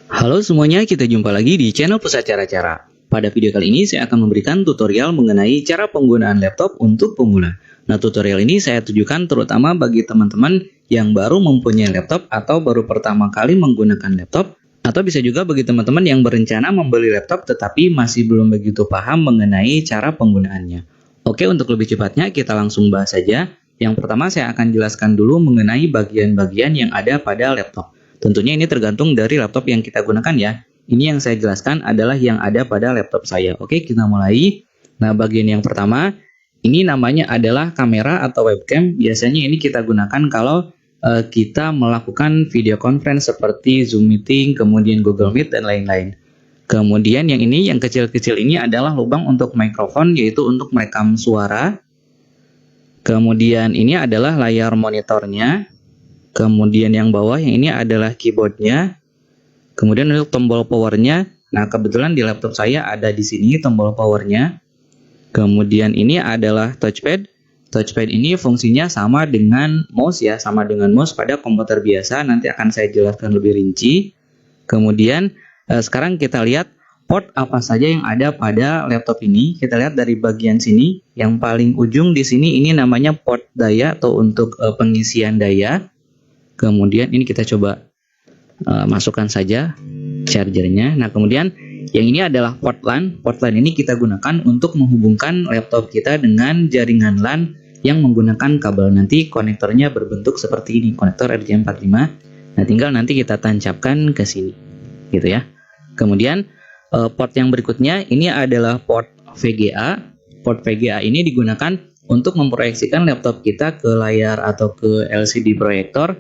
Halo semuanya, kita jumpa lagi di channel Pusat Cara-Cara. Pada video kali ini saya akan memberikan tutorial mengenai cara penggunaan laptop untuk pemula. Nah, tutorial ini saya tujukan terutama bagi teman-teman yang baru mempunyai laptop atau baru pertama kali menggunakan laptop, atau bisa juga bagi teman-teman yang berencana membeli laptop tetapi masih belum begitu paham mengenai cara penggunaannya. Oke, untuk lebih cepatnya kita langsung bahas saja. Yang pertama saya akan jelaskan dulu mengenai bagian-bagian yang ada pada laptop. Tentunya ini tergantung dari laptop yang kita gunakan ya. Ini yang saya jelaskan adalah yang ada pada laptop saya. Oke, kita mulai. Nah, bagian yang pertama, ini namanya adalah kamera atau webcam. Biasanya ini kita gunakan kalau kita melakukan video conference seperti Zoom Meeting, kemudian Google Meet, dan lain-lain. Kemudian yang ini, yang kecil-kecil ini adalah lubang untuk mikrofon, yaitu untuk merekam suara. Kemudian ini adalah layar monitornya. Kemudian yang bawah yang ini adalah keyboardnya. Kemudian untuk tombol powernya. Nah, kebetulan di laptop saya ada di sini tombol powernya. Kemudian ini adalah touchpad. Touchpad ini fungsinya sama dengan mouse ya, sama dengan mouse pada komputer biasa. Nanti akan saya jelaskan lebih rinci. Kemudian sekarang kita lihat port apa saja yang ada pada laptop ini. Kita lihat dari bagian sini, yang paling ujung di sini ini namanya port daya atau untuk pengisian daya. Kemudian ini kita coba masukkan saja chargernya. Nah, kemudian yang ini adalah port LAN. Port LAN ini kita gunakan untuk menghubungkan laptop kita dengan jaringan LAN yang menggunakan kabel. Nanti konektornya berbentuk seperti ini, konektor RJ45. Nah, tinggal nanti kita tancapkan ke sini, gitu ya. Kemudian port yang berikutnya ini adalah port VGA. Port VGA ini digunakan untuk memproyeksikan laptop kita ke layar atau ke LCD proyektor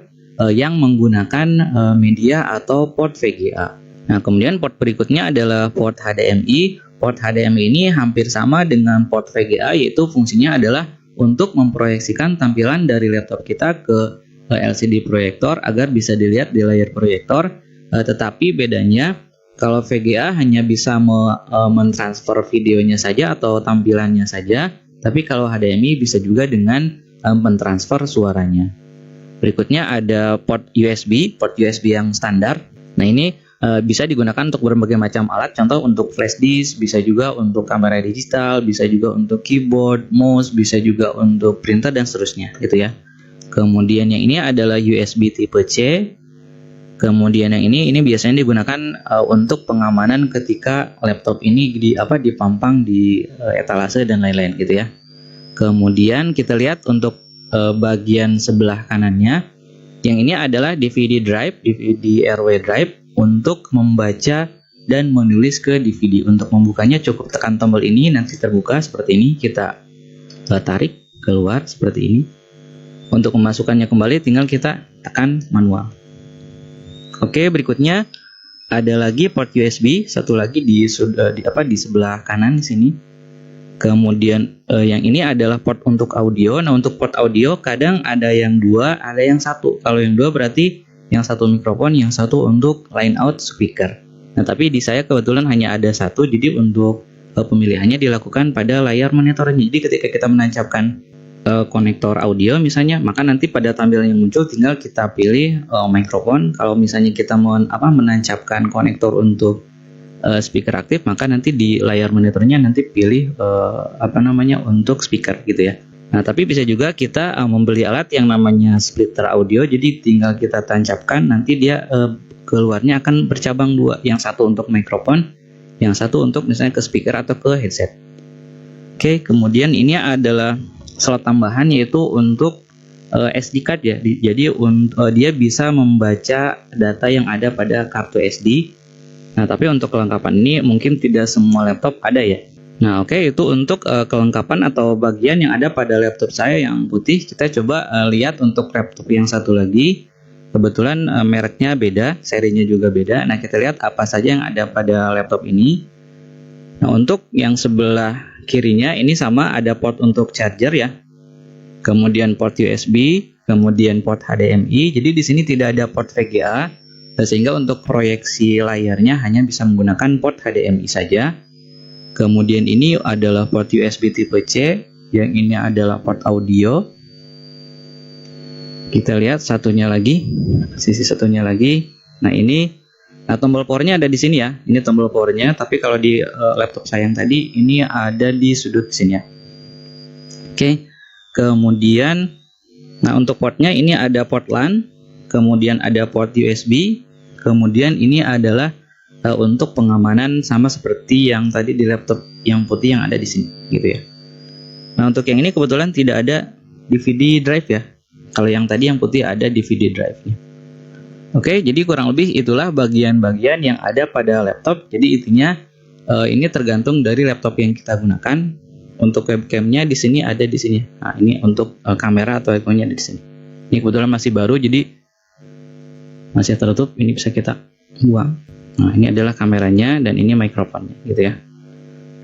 yang menggunakan media atau port VGA. Nah, kemudian port berikutnya adalah port HDMI. Port HDMI ini hampir sama dengan port VGA, yaitu fungsinya adalah untuk memproyeksikan tampilan dari laptop kita ke LCD proyektor agar bisa dilihat di layar proyektor. Tetapi bedanya, kalau VGA hanya bisa mentransfer videonya saja atau tampilannya saja, tapi kalau HDMI bisa juga dengan mentransfer suaranya. Berikutnya ada port USB yang standar. Nah, ini bisa digunakan untuk berbagai macam alat, contoh untuk flash disk, bisa juga untuk kamera digital, bisa juga untuk keyboard, mouse, bisa juga untuk printer dan seterusnya, gitu ya. Kemudian yang ini adalah USB tipe C. Kemudian yang ini biasanya digunakan untuk pengamanan ketika laptop ini dipampang di etalase dan lain-lain, gitu ya. Kemudian kita lihat untuk bagian sebelah kanannya, yang ini adalah DVD drive, DVD RW drive untuk membaca dan menulis ke DVD. Untuk membukanya cukup tekan tombol ini, nanti terbuka seperti ini, kita tarik keluar seperti ini. Untuk memasukkannya kembali tinggal kita tekan manual. Oke, berikutnya ada lagi port USB, satu lagi di sebelah kanan di sini. Kemudian yang ini adalah port untuk audio. Nah, untuk port audio kadang ada yang dua, ada yang satu. Kalau yang dua berarti yang satu mikrofon, yang satu untuk line out speaker. Nah, tapi di saya kebetulan hanya ada satu, jadi untuk pemilihannya dilakukan pada layar monitornya. Jadi ketika kita menancapkan konektor audio misalnya, maka nanti pada tampilan yang muncul tinggal kita pilih mikrofon. Kalau misalnya kita mau menancapkan konektor untuk speaker aktif, maka nanti di layar monitornya nanti pilih untuk speaker, gitu ya. Nah, tapi bisa juga kita membeli alat yang namanya splitter audio. Jadi tinggal kita tancapkan, nanti dia keluarnya akan bercabang dua, yang satu untuk mikrofon, yang satu untuk misalnya ke speaker atau ke headset. Oke, kemudian ini adalah slot tambahan, yaitu untuk SD card ya. Jadi dia bisa membaca data yang ada pada kartu SD. Nah, tapi untuk kelengkapan ini mungkin tidak semua laptop ada ya. Nah, oke, itu untuk kelengkapan atau bagian yang ada pada laptop saya yang putih. Kita coba lihat untuk laptop yang satu lagi. Kebetulan mereknya beda, serinya juga beda. Nah, kita lihat apa saja yang ada pada laptop ini. Nah, untuk yang sebelah kirinya ini sama, ada port untuk charger ya. Kemudian port USB, kemudian port HDMI. Jadi di sini tidak ada port VGA. Sehingga untuk proyeksi layarnya hanya bisa menggunakan port HDMI saja. Kemudian ini adalah port USB tipe C, yang ini adalah port audio. Kita lihat satunya lagi, sisi satunya lagi. Nah, ini Nah, tombol powernya ada di sini ya. Ini tombol powernya, tapi kalau di laptop saya yang tadi ini ada di sudut sini ya. Oke. Kemudian, nah untuk portnya ini ada port LAN, kemudian ada port USB, kemudian ini adalah untuk pengamanan sama seperti yang tadi di laptop yang putih yang ada di sini, gitu ya. Nah untuk yang ini kebetulan tidak ada DVD drive ya. Kalau yang tadi yang putih ada DVD drive-nya. Oke, jadi kurang lebih itulah bagian-bagian yang ada pada laptop. Jadi intinya ini tergantung dari laptop yang kita gunakan. Untuk webcamnya di sini ada di sini. Nah, ini untuk kamera atau ikonnya ada di sini. Ini kebetulan masih baru, jadi masih tertutup. Ini bisa kita buang. Nah, ini adalah kameranya dan ini mikrofonnya, gitu ya.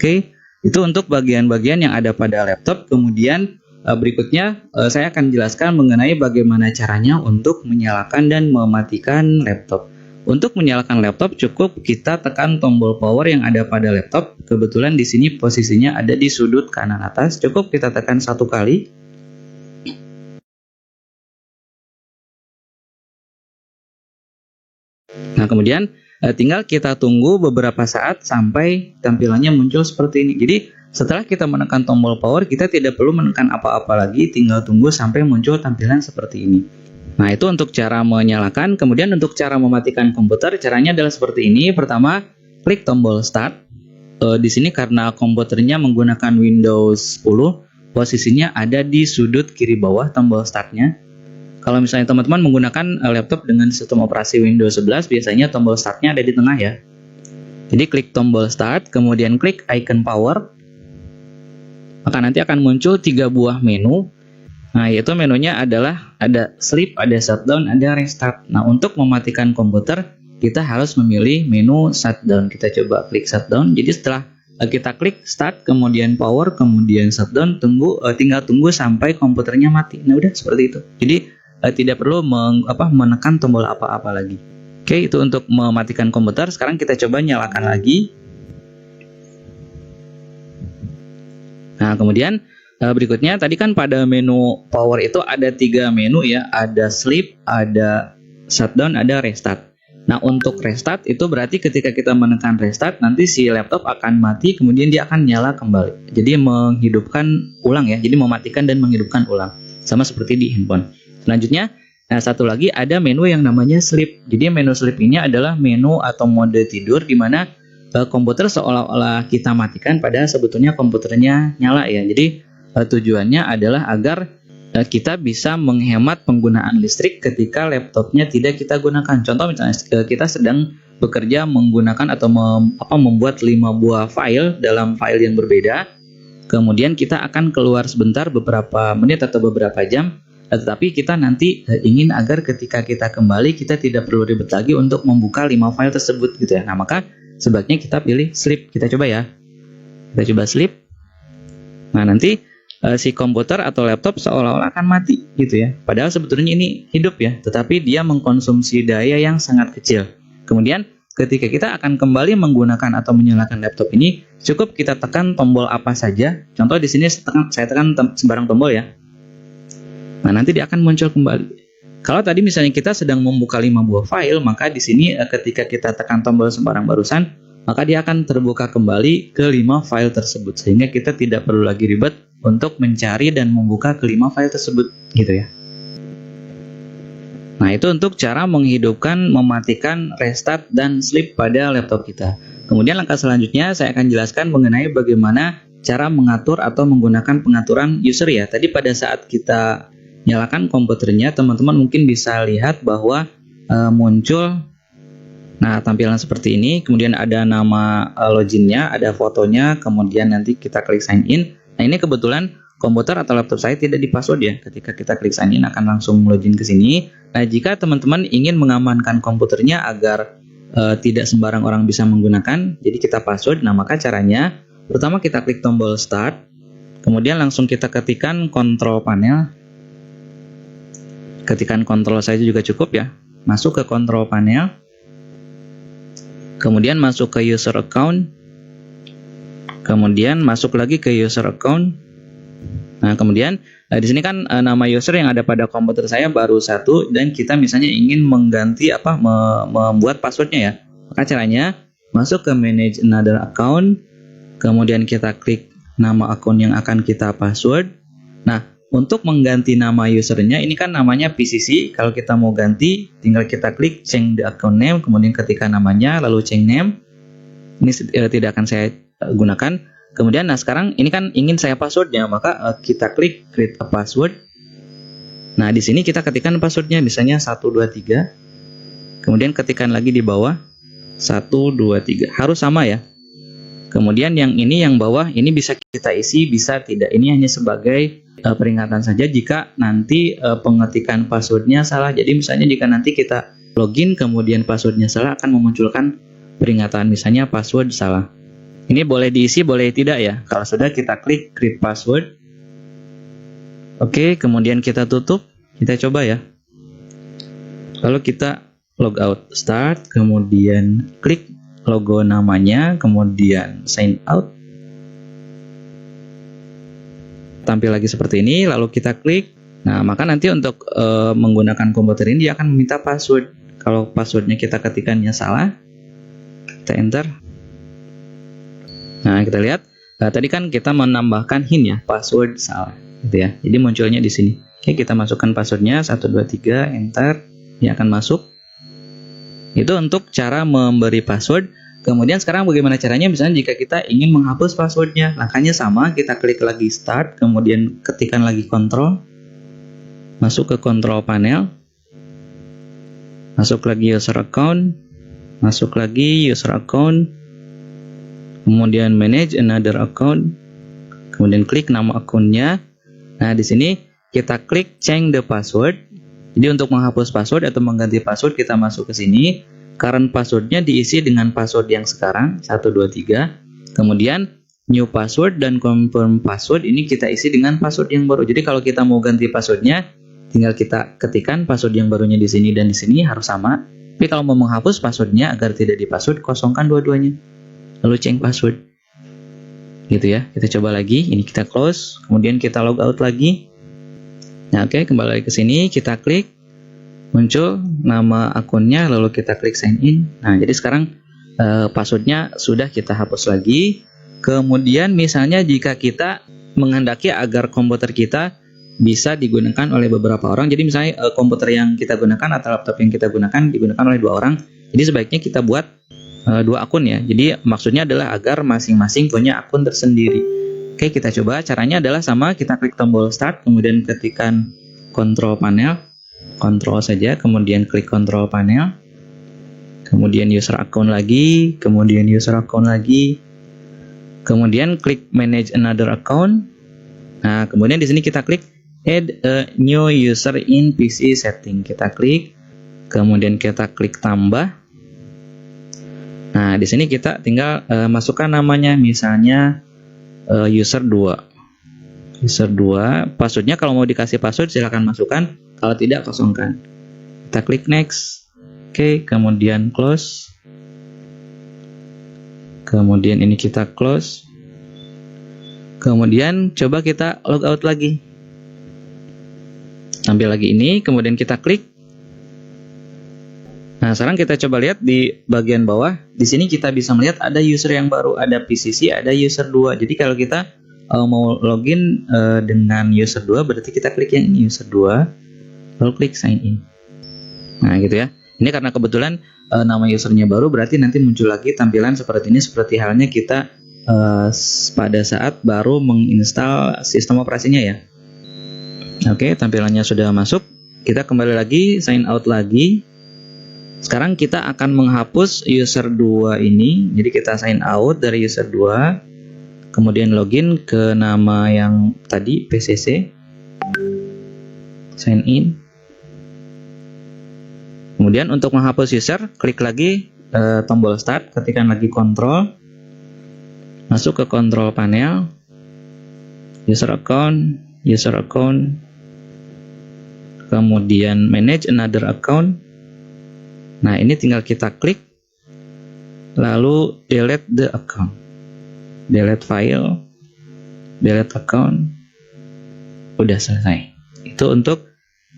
Oke, itu untuk bagian-bagian yang ada pada laptop. Kemudian berikutnya saya akan jelaskan mengenai bagaimana caranya untuk menyalakan dan mematikan laptop. Untuk menyalakan laptop cukup kita tekan tombol power yang ada pada laptop. Kebetulan di sini posisinya ada di sudut kanan atas. Cukup kita tekan 1 kali. Nah, kemudian tinggal kita tunggu beberapa saat sampai tampilannya muncul seperti ini. Jadi setelah kita menekan tombol power, kita tidak perlu menekan apa-apa lagi, tinggal tunggu sampai muncul tampilan seperti ini. Nah, itu untuk cara menyalakan. Kemudian untuk cara mematikan komputer, caranya adalah seperti ini. Pertama, klik tombol start. Di sini karena komputernya menggunakan Windows 10, posisinya ada di sudut kiri bawah tombol startnya. Kalau misalnya teman-teman menggunakan laptop dengan sistem operasi Windows 11, biasanya tombol startnya ada di tengah ya. Jadi klik tombol start, kemudian klik icon power. Maka nanti akan muncul 3 buah menu. Nah, yaitu menunya adalah ada sleep, ada shutdown, ada restart. Nah, untuk mematikan komputer, kita harus memilih menu shutdown. Kita coba klik shutdown. Jadi setelah kita klik start, kemudian power, kemudian shutdown, tinggal tunggu sampai komputernya mati. Nah, udah seperti itu. Jadi tidak perlu menekan tombol apa-apa lagi. Oke, itu untuk mematikan komputer. Sekarang kita coba nyalakan lagi. Nah, kemudian berikutnya tadi kan pada menu power itu ada 3 menu ya, ada sleep, ada shutdown, ada restart. Nah, untuk restart itu berarti ketika kita menekan restart, nanti si laptop akan mati, kemudian dia akan nyala kembali. Jadi menghidupkan ulang ya, jadi mematikan dan menghidupkan ulang, sama seperti di handphone. Selanjutnya, nah satu lagi ada menu yang namanya sleep. Jadi menu sleep ini adalah menu atau mode tidur di mana komputer seolah-olah kita matikan, padahal sebetulnya komputernya nyala ya. Jadi tujuannya adalah agar kita bisa menghemat penggunaan listrik ketika laptopnya tidak kita gunakan. Contoh misalnya kita sedang bekerja menggunakan atau membuat 5 buah file dalam file yang berbeda. Kemudian kita akan keluar sebentar beberapa menit atau beberapa jam. Tetapi kita nanti ingin agar ketika kita kembali kita tidak perlu ribet lagi untuk membuka 5 file tersebut gitu ya. Nah, maka sebaiknya kita pilih sleep. Kita coba ya. Kita coba sleep. Nah, nanti si komputer atau laptop seolah-olah akan mati gitu ya. Padahal sebetulnya ini hidup ya, tetapi dia mengkonsumsi daya yang sangat kecil. Kemudian ketika kita akan kembali menggunakan atau menyalakan laptop ini, cukup kita tekan tombol apa saja. Contoh di sini saya tekan sembarang tombol ya. Nah, nanti dia akan muncul kembali. Kalau tadi misalnya kita sedang membuka 5 buah file, maka di sini ketika kita tekan tombol sembarang barusan, maka dia akan terbuka kembali ke 5 file tersebut, sehingga kita tidak perlu lagi ribet untuk mencari dan membuka ke 5 file tersebut gitu ya. Nah, itu untuk cara menghidupkan, mematikan, restart, dan sleep pada laptop kita. Kemudian langkah selanjutnya saya akan jelaskan mengenai bagaimana cara mengatur atau menggunakan pengaturan user ya. Tadi pada saat kita nyalakan komputernya, teman-teman mungkin bisa lihat bahwa muncul tampilan seperti ini. Kemudian ada nama loginnya, ada fotonya, kemudian nanti kita klik sign in. Nah, ini kebetulan komputer atau laptop saya tidak di password ya. Ketika kita klik sign in akan langsung login ke sini. Nah, jika teman-teman ingin mengamankan komputernya agar tidak sembarang orang bisa menggunakan, jadi kita password. Nah, maka caranya pertama kita klik tombol start, kemudian langsung kita ketikkan control panel. Ketikan control saja juga cukup ya. Masuk ke control panel. Kemudian masuk ke user account. Kemudian masuk lagi ke user account. Nah, kemudian di sini kan nama user yang ada pada komputer saya baru 1 dan kita misalnya ingin mengganti membuat passwordnya ya. Maka caranya masuk ke manage another account, kemudian kita klik nama akun yang akan kita password. Nah, untuk mengganti nama usernya, ini kan namanya PCC. Kalau kita mau ganti, tinggal kita klik change the account name, kemudian ketikkan namanya, lalu change name. Ini tidak akan saya gunakan. Kemudian, nah sekarang ini kan ingin saya passwordnya, maka kita klik create a password. Nah, di sini kita ketikkan passwordnya, misalnya 123. Kemudian ketikkan lagi di bawah 123. Harus sama ya. Kemudian yang ini yang bawah ini bisa kita isi, bisa tidak. Ini hanya sebagai peringatan saja jika nanti pengetikan passwordnya salah. Jadi misalnya jika nanti kita login kemudian passwordnya salah, akan memunculkan peringatan misalnya password salah. Ini boleh diisi, boleh tidak ya. Kalau sudah, kita klik create password. Oke, kemudian kita tutup. Kita coba ya. Lalu kita logout start, kemudian klik logo namanya, kemudian sign out. Tampil lagi seperti ini, lalu kita klik. Nah, maka nanti untuk menggunakan komputer ini dia akan meminta password. Kalau passwordnya kita ketikkannya salah, kita enter. Nah, kita lihat tadi kan kita menambahkan hint ya, password salah, gitu ya. Jadi munculnya di sini. Oke, kita masukkan passwordnya 123, enter, dia akan masuk. Itu untuk cara memberi password. Kemudian sekarang bagaimana caranya? Misalnya jika kita ingin menghapus passwordnya, langkahnya sama, kita klik lagi start, kemudian ketikkan lagi control, masuk ke control panel, masuk lagi user account, masuk lagi user account, kemudian manage another account, kemudian klik nama akunnya. Nah, di sini kita klik change the password. Jadi untuk menghapus password atau mengganti password, kita masuk ke sini. Current passwordnya diisi dengan password yang sekarang 123. Kemudian new password dan confirm password ini kita isi dengan password yang baru. Jadi kalau kita mau ganti passwordnya, tinggal kita ketikkan password yang barunya di sini dan di sini harus sama. Tapi kalau mau menghapus passwordnya agar tidak di password, kosongkan dua-duanya. Lalu change password. Gitu ya. Kita coba lagi. Ini kita close. Kemudian kita log out lagi. Nah, oke, kembali lagi ke sini. Kita klik. Muncul nama akunnya, lalu kita klik sign in. Nah, jadi sekarang passwordnya sudah kita hapus lagi. Kemudian misalnya jika kita menghendaki agar komputer kita bisa digunakan oleh beberapa orang. Jadi misalnya komputer yang kita gunakan atau laptop yang kita gunakan digunakan oleh 2 orang. Jadi sebaiknya kita buat 2 akun ya. Jadi maksudnya adalah agar masing-masing punya akun tersendiri. Oke, kita coba. Caranya adalah sama, kita klik tombol start, kemudian ketikkan control panel. Kontrol saja, kemudian klik control panel, kemudian user account lagi, kemudian user account lagi, kemudian klik manage another account. Nah, kemudian di sini kita klik add a new user in PC setting. Kita klik, kemudian kita klik tambah. Nah, di sini kita tinggal masukkan namanya, misalnya user 2. User 2, passwordnya kalau mau dikasih password silahkan masukkan. Kalau tidak, kosongkan. Kita klik next. Oke, kemudian close. Kemudian ini kita close. Kemudian coba kita log out lagi. Ambil lagi ini, kemudian kita klik. Nah, sekarang kita coba lihat di bagian bawah. Di sini kita bisa melihat ada user yang baru, ada PCC, ada user 2. Jadi kalau kita mau login dengan user 2, berarti kita klik yang ini, user 2. Lalu klik sign in. Nah, gitu ya. Ini karena kebetulan nama usernya baru, berarti nanti muncul lagi tampilan seperti ini, seperti halnya kita pada saat baru menginstal sistem operasinya ya. Oke, tampilannya sudah masuk. Kita kembali lagi, sign out lagi. Sekarang kita akan menghapus user 2 ini. Jadi kita sign out dari user 2, kemudian login ke nama yang tadi, PCC. Sign in. Kemudian untuk menghapus user, klik lagi tombol start, ketikkan lagi control, masuk ke control panel, user account, kemudian manage another account. Nah, ini tinggal kita klik, lalu delete the account, delete file, delete account, udah selesai. Itu untuk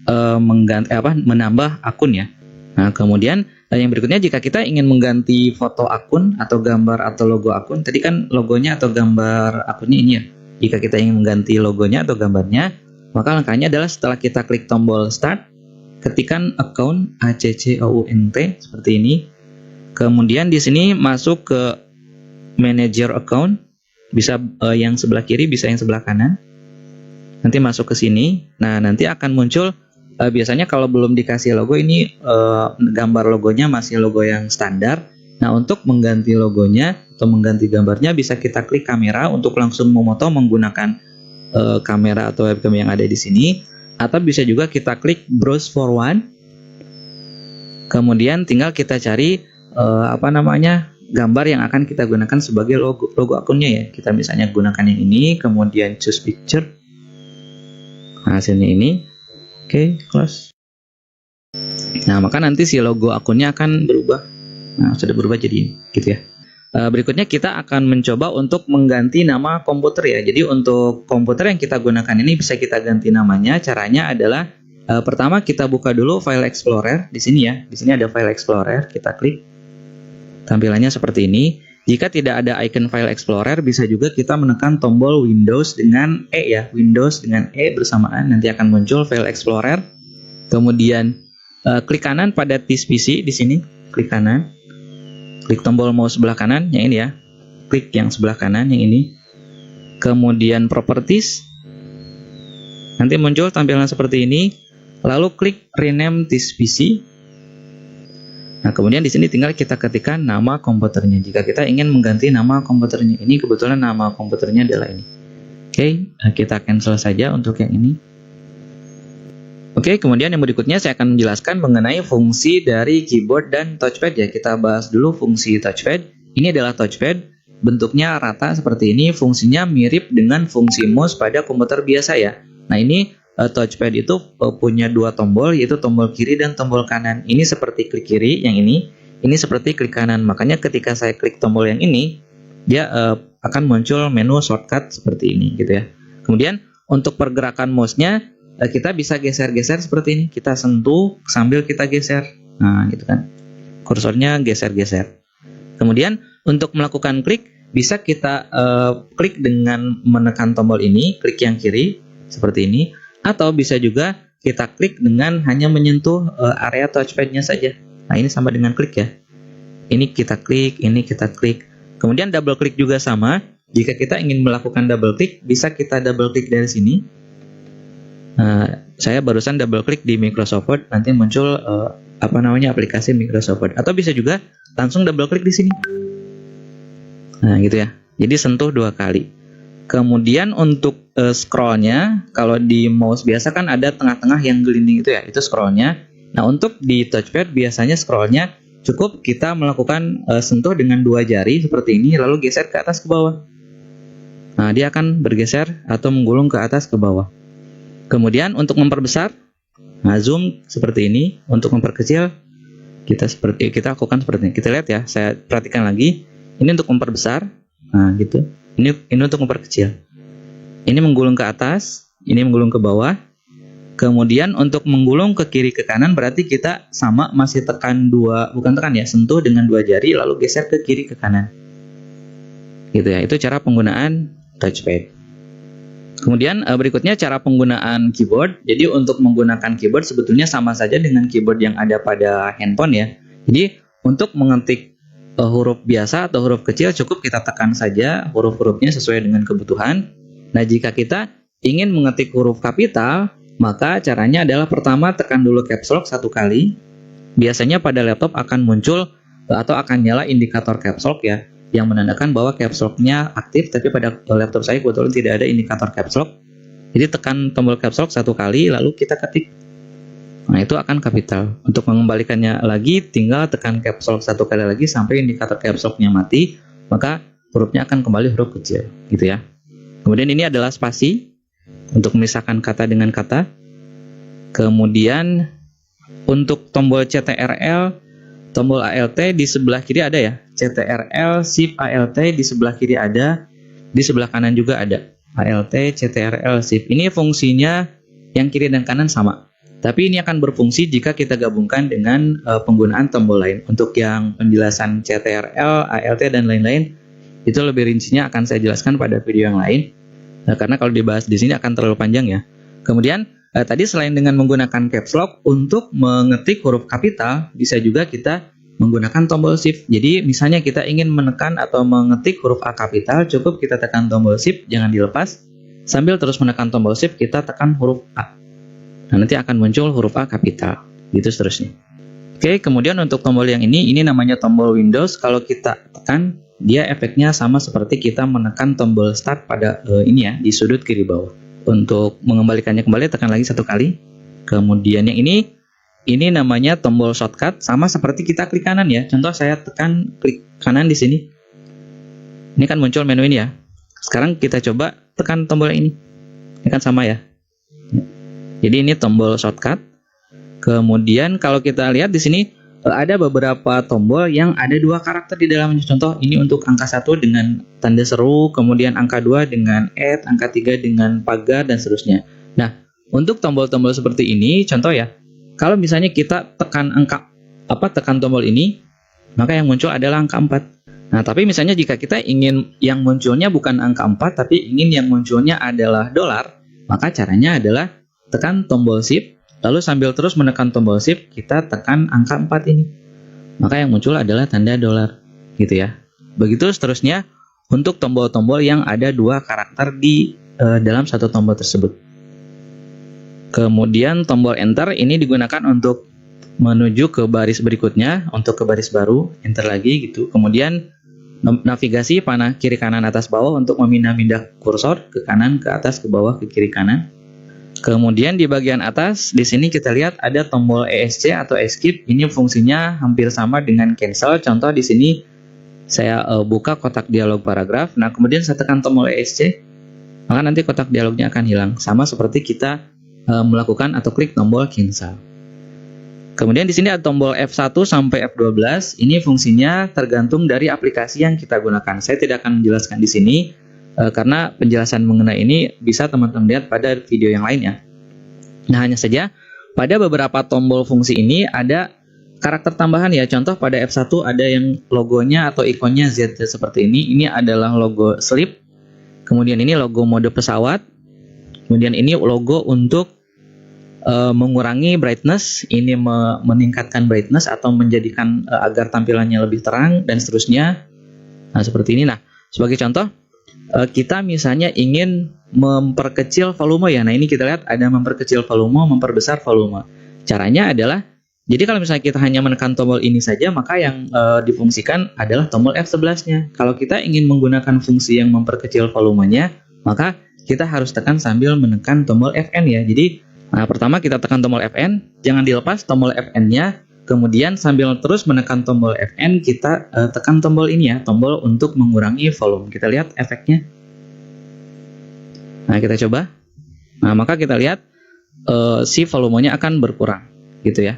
menambah akun ya. Nah, kemudian yang berikutnya jika kita ingin mengganti foto akun atau gambar atau logo akun, tadi kan logonya atau gambar akunnya ini ya. Jika kita ingin mengganti logonya atau gambarnya, maka langkahnya adalah setelah kita klik tombol start, ketikkan account account seperti ini. Kemudian di sini masuk ke manager account, bisa yang sebelah kiri, bisa yang sebelah kanan. Nanti masuk ke sini. Nah, nanti akan muncul biasanya kalau belum dikasih logo ini gambar logonya masih logo yang standar. Nah, untuk mengganti logonya atau mengganti gambarnya bisa kita klik kamera untuk langsung memoto menggunakan kamera atau webcam yang ada di sini, atau bisa juga kita klik browse forward. Kemudian tinggal kita cari gambar yang akan kita gunakan sebagai logo akunnya ya. Kita misalnya gunakan yang ini, kemudian choose picture. Nah, hasilnya ini. Oke, close. Nah, maka nanti si logo akunnya akan berubah. Nah, sudah berubah jadi gitu ya. Berikutnya kita akan mencoba untuk mengganti nama komputer ya. Jadi untuk komputer yang kita gunakan ini bisa kita ganti namanya. Caranya adalah pertama kita buka dulu File Explorer di sini ya. Di sini ada File Explorer, kita klik. Tampilannya seperti ini. Jika tidak ada icon File Explorer, bisa juga kita menekan tombol Windows dengan E ya. Windows dengan E bersamaan, nanti akan muncul File Explorer. Kemudian klik kanan pada This PC di sini, klik kanan. Klik tombol mouse sebelah kanan, yang ini ya. Klik yang sebelah kanan, yang ini. Kemudian Properties. Nanti muncul tampilan seperti ini. Lalu klik Rename This PC. Nah, kemudian di sini tinggal kita ketikkan nama komputernya. Jika kita ingin mengganti nama komputernya, ini kebetulan nama komputernya adalah ini. Oke, kita cancel saja untuk yang ini. Oke, kemudian yang berikutnya saya akan menjelaskan mengenai fungsi dari keyboard dan touchpad ya. Kita bahas dulu fungsi touchpad. Ini adalah touchpad, bentuknya rata seperti ini, fungsinya mirip dengan fungsi mouse pada komputer biasa ya. Nah, ini touchpad itu punya dua tombol, yaitu tombol kiri dan tombol kanan. Ini seperti klik kiri, yang ini seperti klik kanan. Makanya ketika saya klik tombol yang ini, dia akan muncul menu shortcut seperti ini gitu ya. Kemudian untuk pergerakan mouse-nya kita bisa geser-geser seperti ini. Kita sentuh sambil kita geser. Nah, gitu kan. Kursornya geser-geser. Kemudian untuk melakukan klik, bisa kita klik dengan menekan tombol ini, klik yang kiri seperti ini. Atau bisa juga kita klik dengan hanya menyentuh area touchpad-nya saja. Nah, ini sama dengan klik ya. Ini kita klik, ini kita klik. Kemudian double klik juga sama. Jika kita ingin melakukan double klik, bisa kita double klik dari sini. Saya barusan double klik di Microsoft Word, nanti muncul aplikasi Microsoft Word. Atau bisa juga langsung double klik di sini. Nah, gitu ya. Jadi sentuh dua kali. Kemudian untuk scrollnya, kalau di mouse biasa kan ada tengah-tengah yang gelinding itu ya, itu scrollnya. Nah, untuk di touchpad biasanya scrollnya cukup kita melakukan sentuh dengan dua jari seperti ini, lalu geser ke atas ke bawah. Nah, dia akan bergeser atau menggulung ke atas ke bawah. Kemudian untuk memperbesar, nah zoom seperti ini. Untuk memperkecil, kita lakukan seperti ini. Kita lihat ya, saya perhatikan lagi. Ini untuk memperbesar, nah gitu. Ini untuk memperkecil. Ini menggulung ke atas, ini menggulung ke bawah. Kemudian untuk menggulung ke kiri ke kanan berarti kita sama masih tekan sentuh dengan dua jari lalu geser ke kiri ke kanan. Gitu ya, itu cara penggunaan touchpad. Kemudian berikutnya cara penggunaan keyboard. Jadi untuk menggunakan keyboard sebetulnya sama saja dengan keyboard yang ada pada handphone ya. Jadi untuk mengetik huruf biasa atau huruf kecil cukup kita tekan saja huruf-hurufnya sesuai dengan kebutuhan. Nah, jika kita ingin mengetik huruf kapital, maka caranya adalah pertama tekan dulu caps lock satu kali. Biasanya pada laptop akan muncul atau akan nyala indikator caps lock ya, yang menandakan bahwa caps lock-nya aktif, tapi pada laptop saya kebetulan tidak ada indikator caps lock. Jadi tekan tombol caps lock satu kali lalu kita ketik. Nah, itu akan kapital. Untuk mengembalikannya lagi, tinggal tekan caps lock satu kali lagi sampai indikator caps lock-nya mati, maka hurufnya akan kembali huruf kecil, gitu ya. Kemudian ini adalah spasi untuk memisahkan kata dengan kata. Kemudian untuk tombol CTRL, tombol ALT di sebelah kiri ada ya. CTRL, Shift, ALT di sebelah kiri ada, di sebelah kanan juga ada. ALT, CTRL, Shift. Ini fungsinya yang kiri dan kanan sama. Tapi ini akan berfungsi jika kita gabungkan dengan penggunaan tombol lain. Untuk yang penjelasan CTRL, ALT, dan lain-lain, itu lebih rincinya akan saya jelaskan pada video yang lain. Karena kalau dibahas di sini akan terlalu panjang ya. Kemudian, tadi selain dengan menggunakan caps lock, untuk mengetik huruf kapital, bisa juga kita menggunakan tombol shift. Jadi, misalnya kita ingin menekan atau mengetik huruf A kapital, cukup kita tekan tombol shift, jangan dilepas. Sambil terus menekan tombol shift, kita tekan huruf A. Nah, nanti akan muncul huruf A kapital, gitu seterusnya. Oke, kemudian untuk tombol yang ini namanya tombol Windows. Kalau kita tekan, dia efeknya sama seperti kita menekan tombol start pada ini ya, di sudut kiri bawah. Untuk mengembalikannya kembali, tekan lagi satu kali. Kemudian yang ini namanya tombol shortcut, sama seperti kita klik kanan ya. Contoh saya tekan klik kanan di sini. Ini kan muncul menu ini ya. Sekarang kita coba tekan tombol ini. Ini kan sama ya. Jadi ini tombol shortcut. Kemudian kalau kita lihat di sini ada beberapa tombol yang ada dua karakter di dalamnya. Contoh ini untuk angka 1 dengan tanda seru, kemudian angka 2 dengan add, angka 3 dengan pagar, dan seterusnya. Nah, untuk tombol-tombol seperti ini, contoh ya, kalau misalnya kita tekan tekan tombol ini, maka yang muncul adalah angka 4. Nah, tapi misalnya jika kita ingin yang munculnya bukan angka 4, tapi ingin yang munculnya adalah dolar, maka caranya adalah tekan tombol shift, lalu sambil terus menekan tombol shift, kita tekan angka 4 ini. Maka yang muncul adalah tanda dolar, gitu ya. Begitu seterusnya untuk tombol-tombol yang ada dua karakter di dalam satu tombol tersebut. Kemudian tombol enter ini digunakan untuk menuju ke baris berikutnya, untuk ke baris baru, enter lagi gitu. Kemudian navigasi panah kiri kanan atas bawah untuk memindah-mindah kursor ke kanan, ke atas, ke bawah, ke kiri kanan. Kemudian di bagian atas, di sini kita lihat ada tombol ESC atau escape. Ini fungsinya hampir sama dengan cancel. Contoh di sini saya buka kotak dialog paragraf. Nah, kemudian saya tekan tombol ESC, maka nanti kotak dialognya akan hilang. Sama seperti kita melakukan atau klik tombol cancel. Kemudian di sini ada tombol F1 sampai F12. Ini fungsinya tergantung dari aplikasi yang kita gunakan. Saya tidak akan menjelaskan di sini. Karena penjelasan mengenai ini bisa teman-teman lihat pada video yang lainnya. Nah, hanya saja pada beberapa tombol fungsi ini ada karakter tambahan ya. Contoh pada F1 ada yang logonya atau ikonnya Z seperti ini. Ini adalah logo sleep. Kemudian ini logo mode pesawat. Kemudian ini logo untuk mengurangi brightness. Ini meningkatkan brightness atau menjadikan agar tampilannya lebih terang dan seterusnya. Nah, seperti ini. Nah, sebagai contoh, kita misalnya ingin memperkecil volume ya. Nah, ini kita lihat ada memperkecil volume, memperbesar volume. Caranya adalah, jadi kalau misalnya kita hanya menekan tombol ini saja, maka yang difungsikan adalah tombol F11-nya. Kalau kita ingin menggunakan fungsi yang memperkecil volumenya, maka kita harus tekan sambil menekan tombol Fn ya. Jadi, pertama kita tekan tombol Fn, jangan dilepas tombol Fn-nya. Kemudian sambil terus menekan tombol Fn, kita tekan tombol ini ya, tombol untuk mengurangi volume. Kita lihat efeknya. Nah, kita coba. Nah, maka kita lihat si volumenya akan berkurang, gitu ya.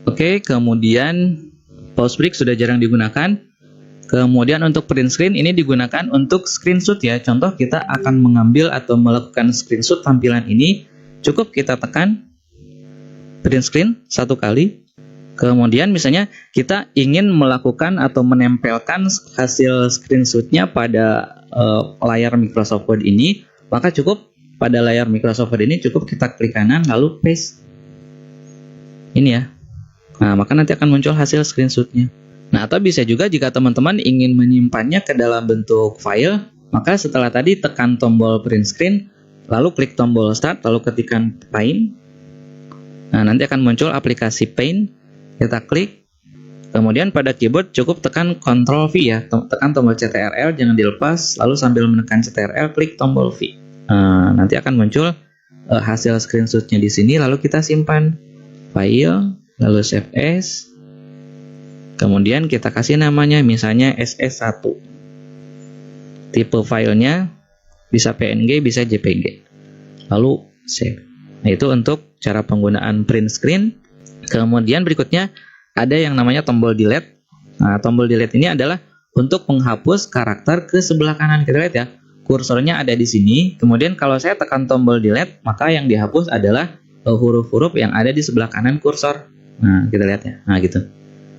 Oke, kemudian pause break sudah jarang digunakan. Kemudian untuk print screen ini digunakan untuk screenshot ya. Contoh kita akan mengambil atau melakukan screenshot tampilan ini, cukup kita tekan print screen satu kali. Kemudian misalnya kita ingin melakukan atau menempelkan hasil screenshotnya pada layar Microsoft Word ini, maka cukup pada layar Microsoft Word ini cukup kita klik kanan lalu paste. Ini ya. Nah, maka nanti akan muncul hasil screenshotnya. Nah, atau bisa juga jika teman-teman ingin menyimpannya ke dalam bentuk file, maka setelah tadi tekan tombol print screen, lalu klik tombol start, lalu ketikkan Paint. Nah, nanti akan muncul aplikasi Paint. Kita klik, kemudian pada keyboard cukup tekan Ctrl V ya, tekan tombol CTRL, jangan dilepas, lalu sambil menekan CTRL klik tombol V. Nanti akan muncul hasil screenshotnya di sini, lalu kita simpan, file, lalu save as, kemudian kita kasih namanya misalnya SS1. Tipe filenya bisa PNG, bisa JPG, lalu save. Nah, itu untuk cara penggunaan print screen. Kemudian berikutnya ada yang namanya tombol delete. Nah, tombol delete ini adalah untuk menghapus karakter ke sebelah kanan. Kita lihat ya, kursornya ada di sini. Kemudian kalau saya tekan tombol delete, maka yang dihapus adalah huruf-huruf yang ada di sebelah kanan kursor. Nah, kita lihat ya. Nah, gitu.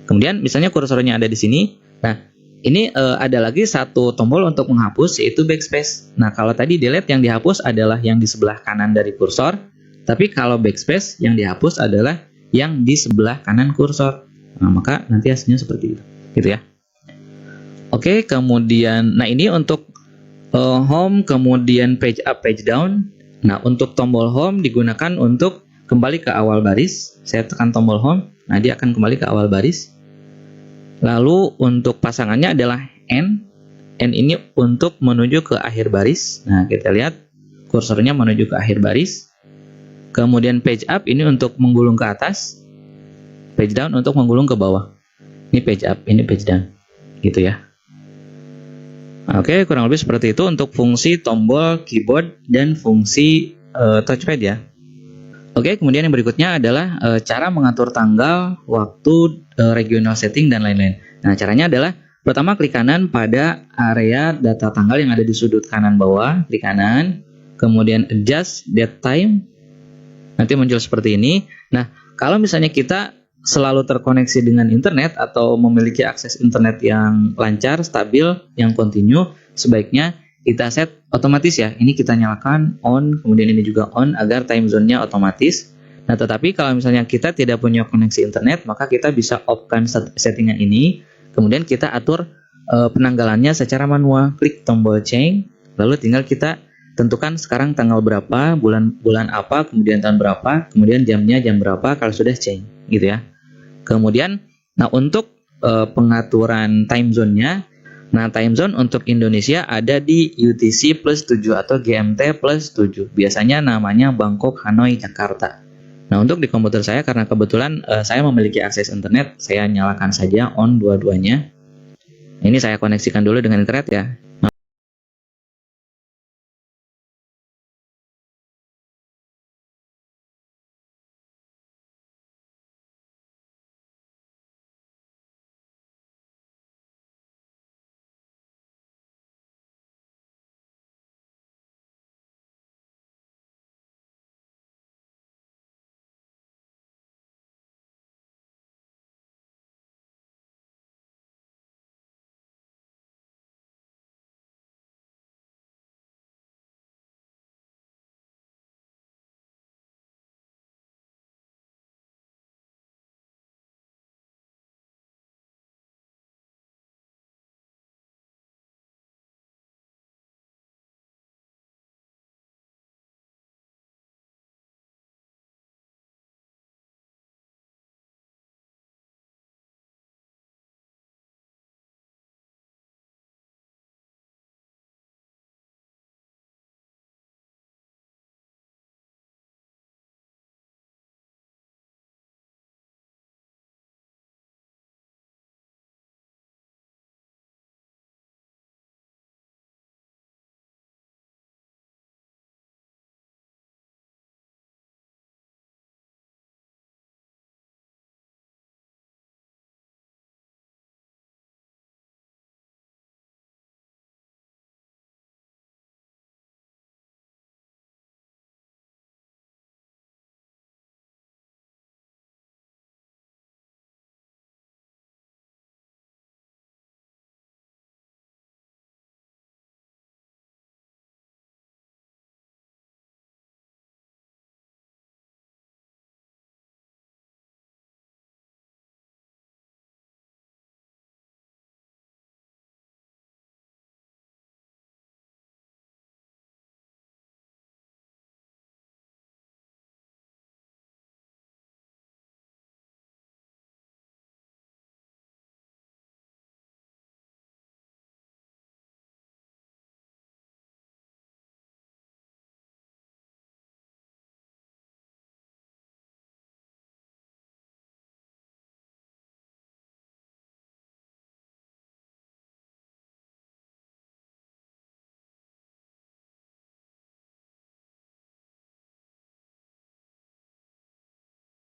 Kemudian misalnya kursornya ada di sini. Nah, ini ada lagi satu tombol untuk menghapus, yaitu backspace. Nah, kalau tadi delete yang dihapus adalah yang di sebelah kanan dari kursor, tapi kalau backspace yang dihapus adalah yang di sebelah kanan kursor. Nah, maka nanti hasilnya seperti itu, gitu ya. Oke, kemudian, nah ini untuk home, kemudian page up, page down. Nah, untuk tombol home digunakan untuk kembali ke awal baris. Saya tekan tombol home, nah dia akan kembali ke awal baris. Lalu untuk pasangannya adalah N. N ini untuk menuju ke akhir baris. Nah, kita lihat kursornya menuju ke akhir baris. Kemudian page up ini untuk menggulung ke atas. Page down untuk menggulung ke bawah. Ini page up, ini page down. Gitu ya. Oke, kurang lebih seperti itu untuk fungsi tombol keyboard dan fungsi touchpad ya. Oke, kemudian yang berikutnya adalah cara mengatur tanggal, waktu, regional setting, dan lain-lain. Nah, caranya adalah pertama klik kanan pada area data tanggal yang ada di sudut kanan bawah, klik kanan, kemudian adjust date time, nanti muncul seperti ini. Nah, kalau misalnya kita selalu terkoneksi dengan internet atau memiliki akses internet yang lancar, stabil, yang kontinu, sebaiknya kita set otomatis ya. Ini kita nyalakan on, kemudian ini juga on agar time zone-nya otomatis. Nah, tetapi kalau misalnya kita tidak punya koneksi internet, maka kita bisa off-kan settingan ini, kemudian kita atur penanggalannya secara manual. Klik tombol change, lalu tinggal kita tentukan sekarang tanggal berapa, bulan apa, kemudian tahun berapa, kemudian jamnya jam berapa kalau sudah change, gitu ya. Kemudian, nah untuk pengaturan time zone-nya, nah time zone untuk Indonesia ada di UTC plus 7 atau GMT plus 7. Biasanya namanya Bangkok, Hanoi, Jakarta. Nah, untuk di komputer saya, karena kebetulan saya memiliki akses internet, saya nyalakan saja on dua-duanya. Ini saya koneksikan dulu dengan internet ya.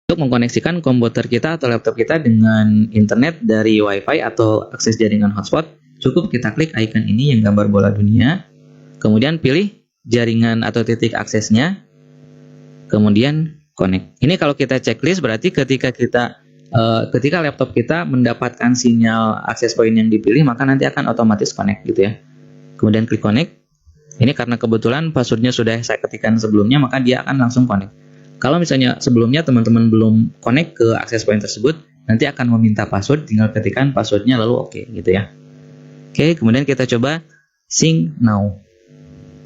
Untuk mengkoneksikan komputer kita atau laptop kita dengan internet dari WiFi atau akses jaringan hotspot, cukup kita klik icon ini yang gambar bola dunia, kemudian pilih jaringan atau titik aksesnya, kemudian connect. Ini kalau kita checklist berarti ketika laptop kita mendapatkan sinyal access point yang dipilih, maka nanti akan otomatis connect gitu ya. Kemudian klik connect. Ini karena kebetulan passwordnya sudah saya ketikkan sebelumnya, maka dia akan langsung connect. Kalau misalnya sebelumnya teman-teman belum connect ke access point tersebut, nanti akan meminta password, tinggal ketikkan passwordnya lalu oke gitu ya. Oke, kemudian kita coba sync now.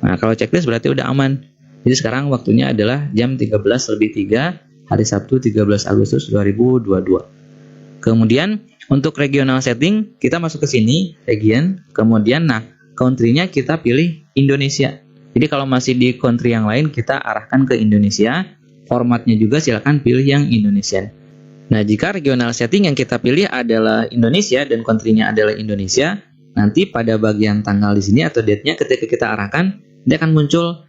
Nah, kalau checklist berarti udah aman. Jadi sekarang waktunya adalah jam 13:03 hari Sabtu 13 Agustus 2022. Kemudian untuk regional setting kita masuk ke sini, region, kemudian country-nya kita pilih Indonesia. Jadi kalau masih di country yang lain kita arahkan ke Indonesia. Formatnya juga silakan pilih yang Indonesian. Nah, jika regional setting yang kita pilih adalah Indonesia dan country-nya adalah Indonesia, nanti pada bagian tanggal di sini atau date-nya ketika kita arahkan, dia akan muncul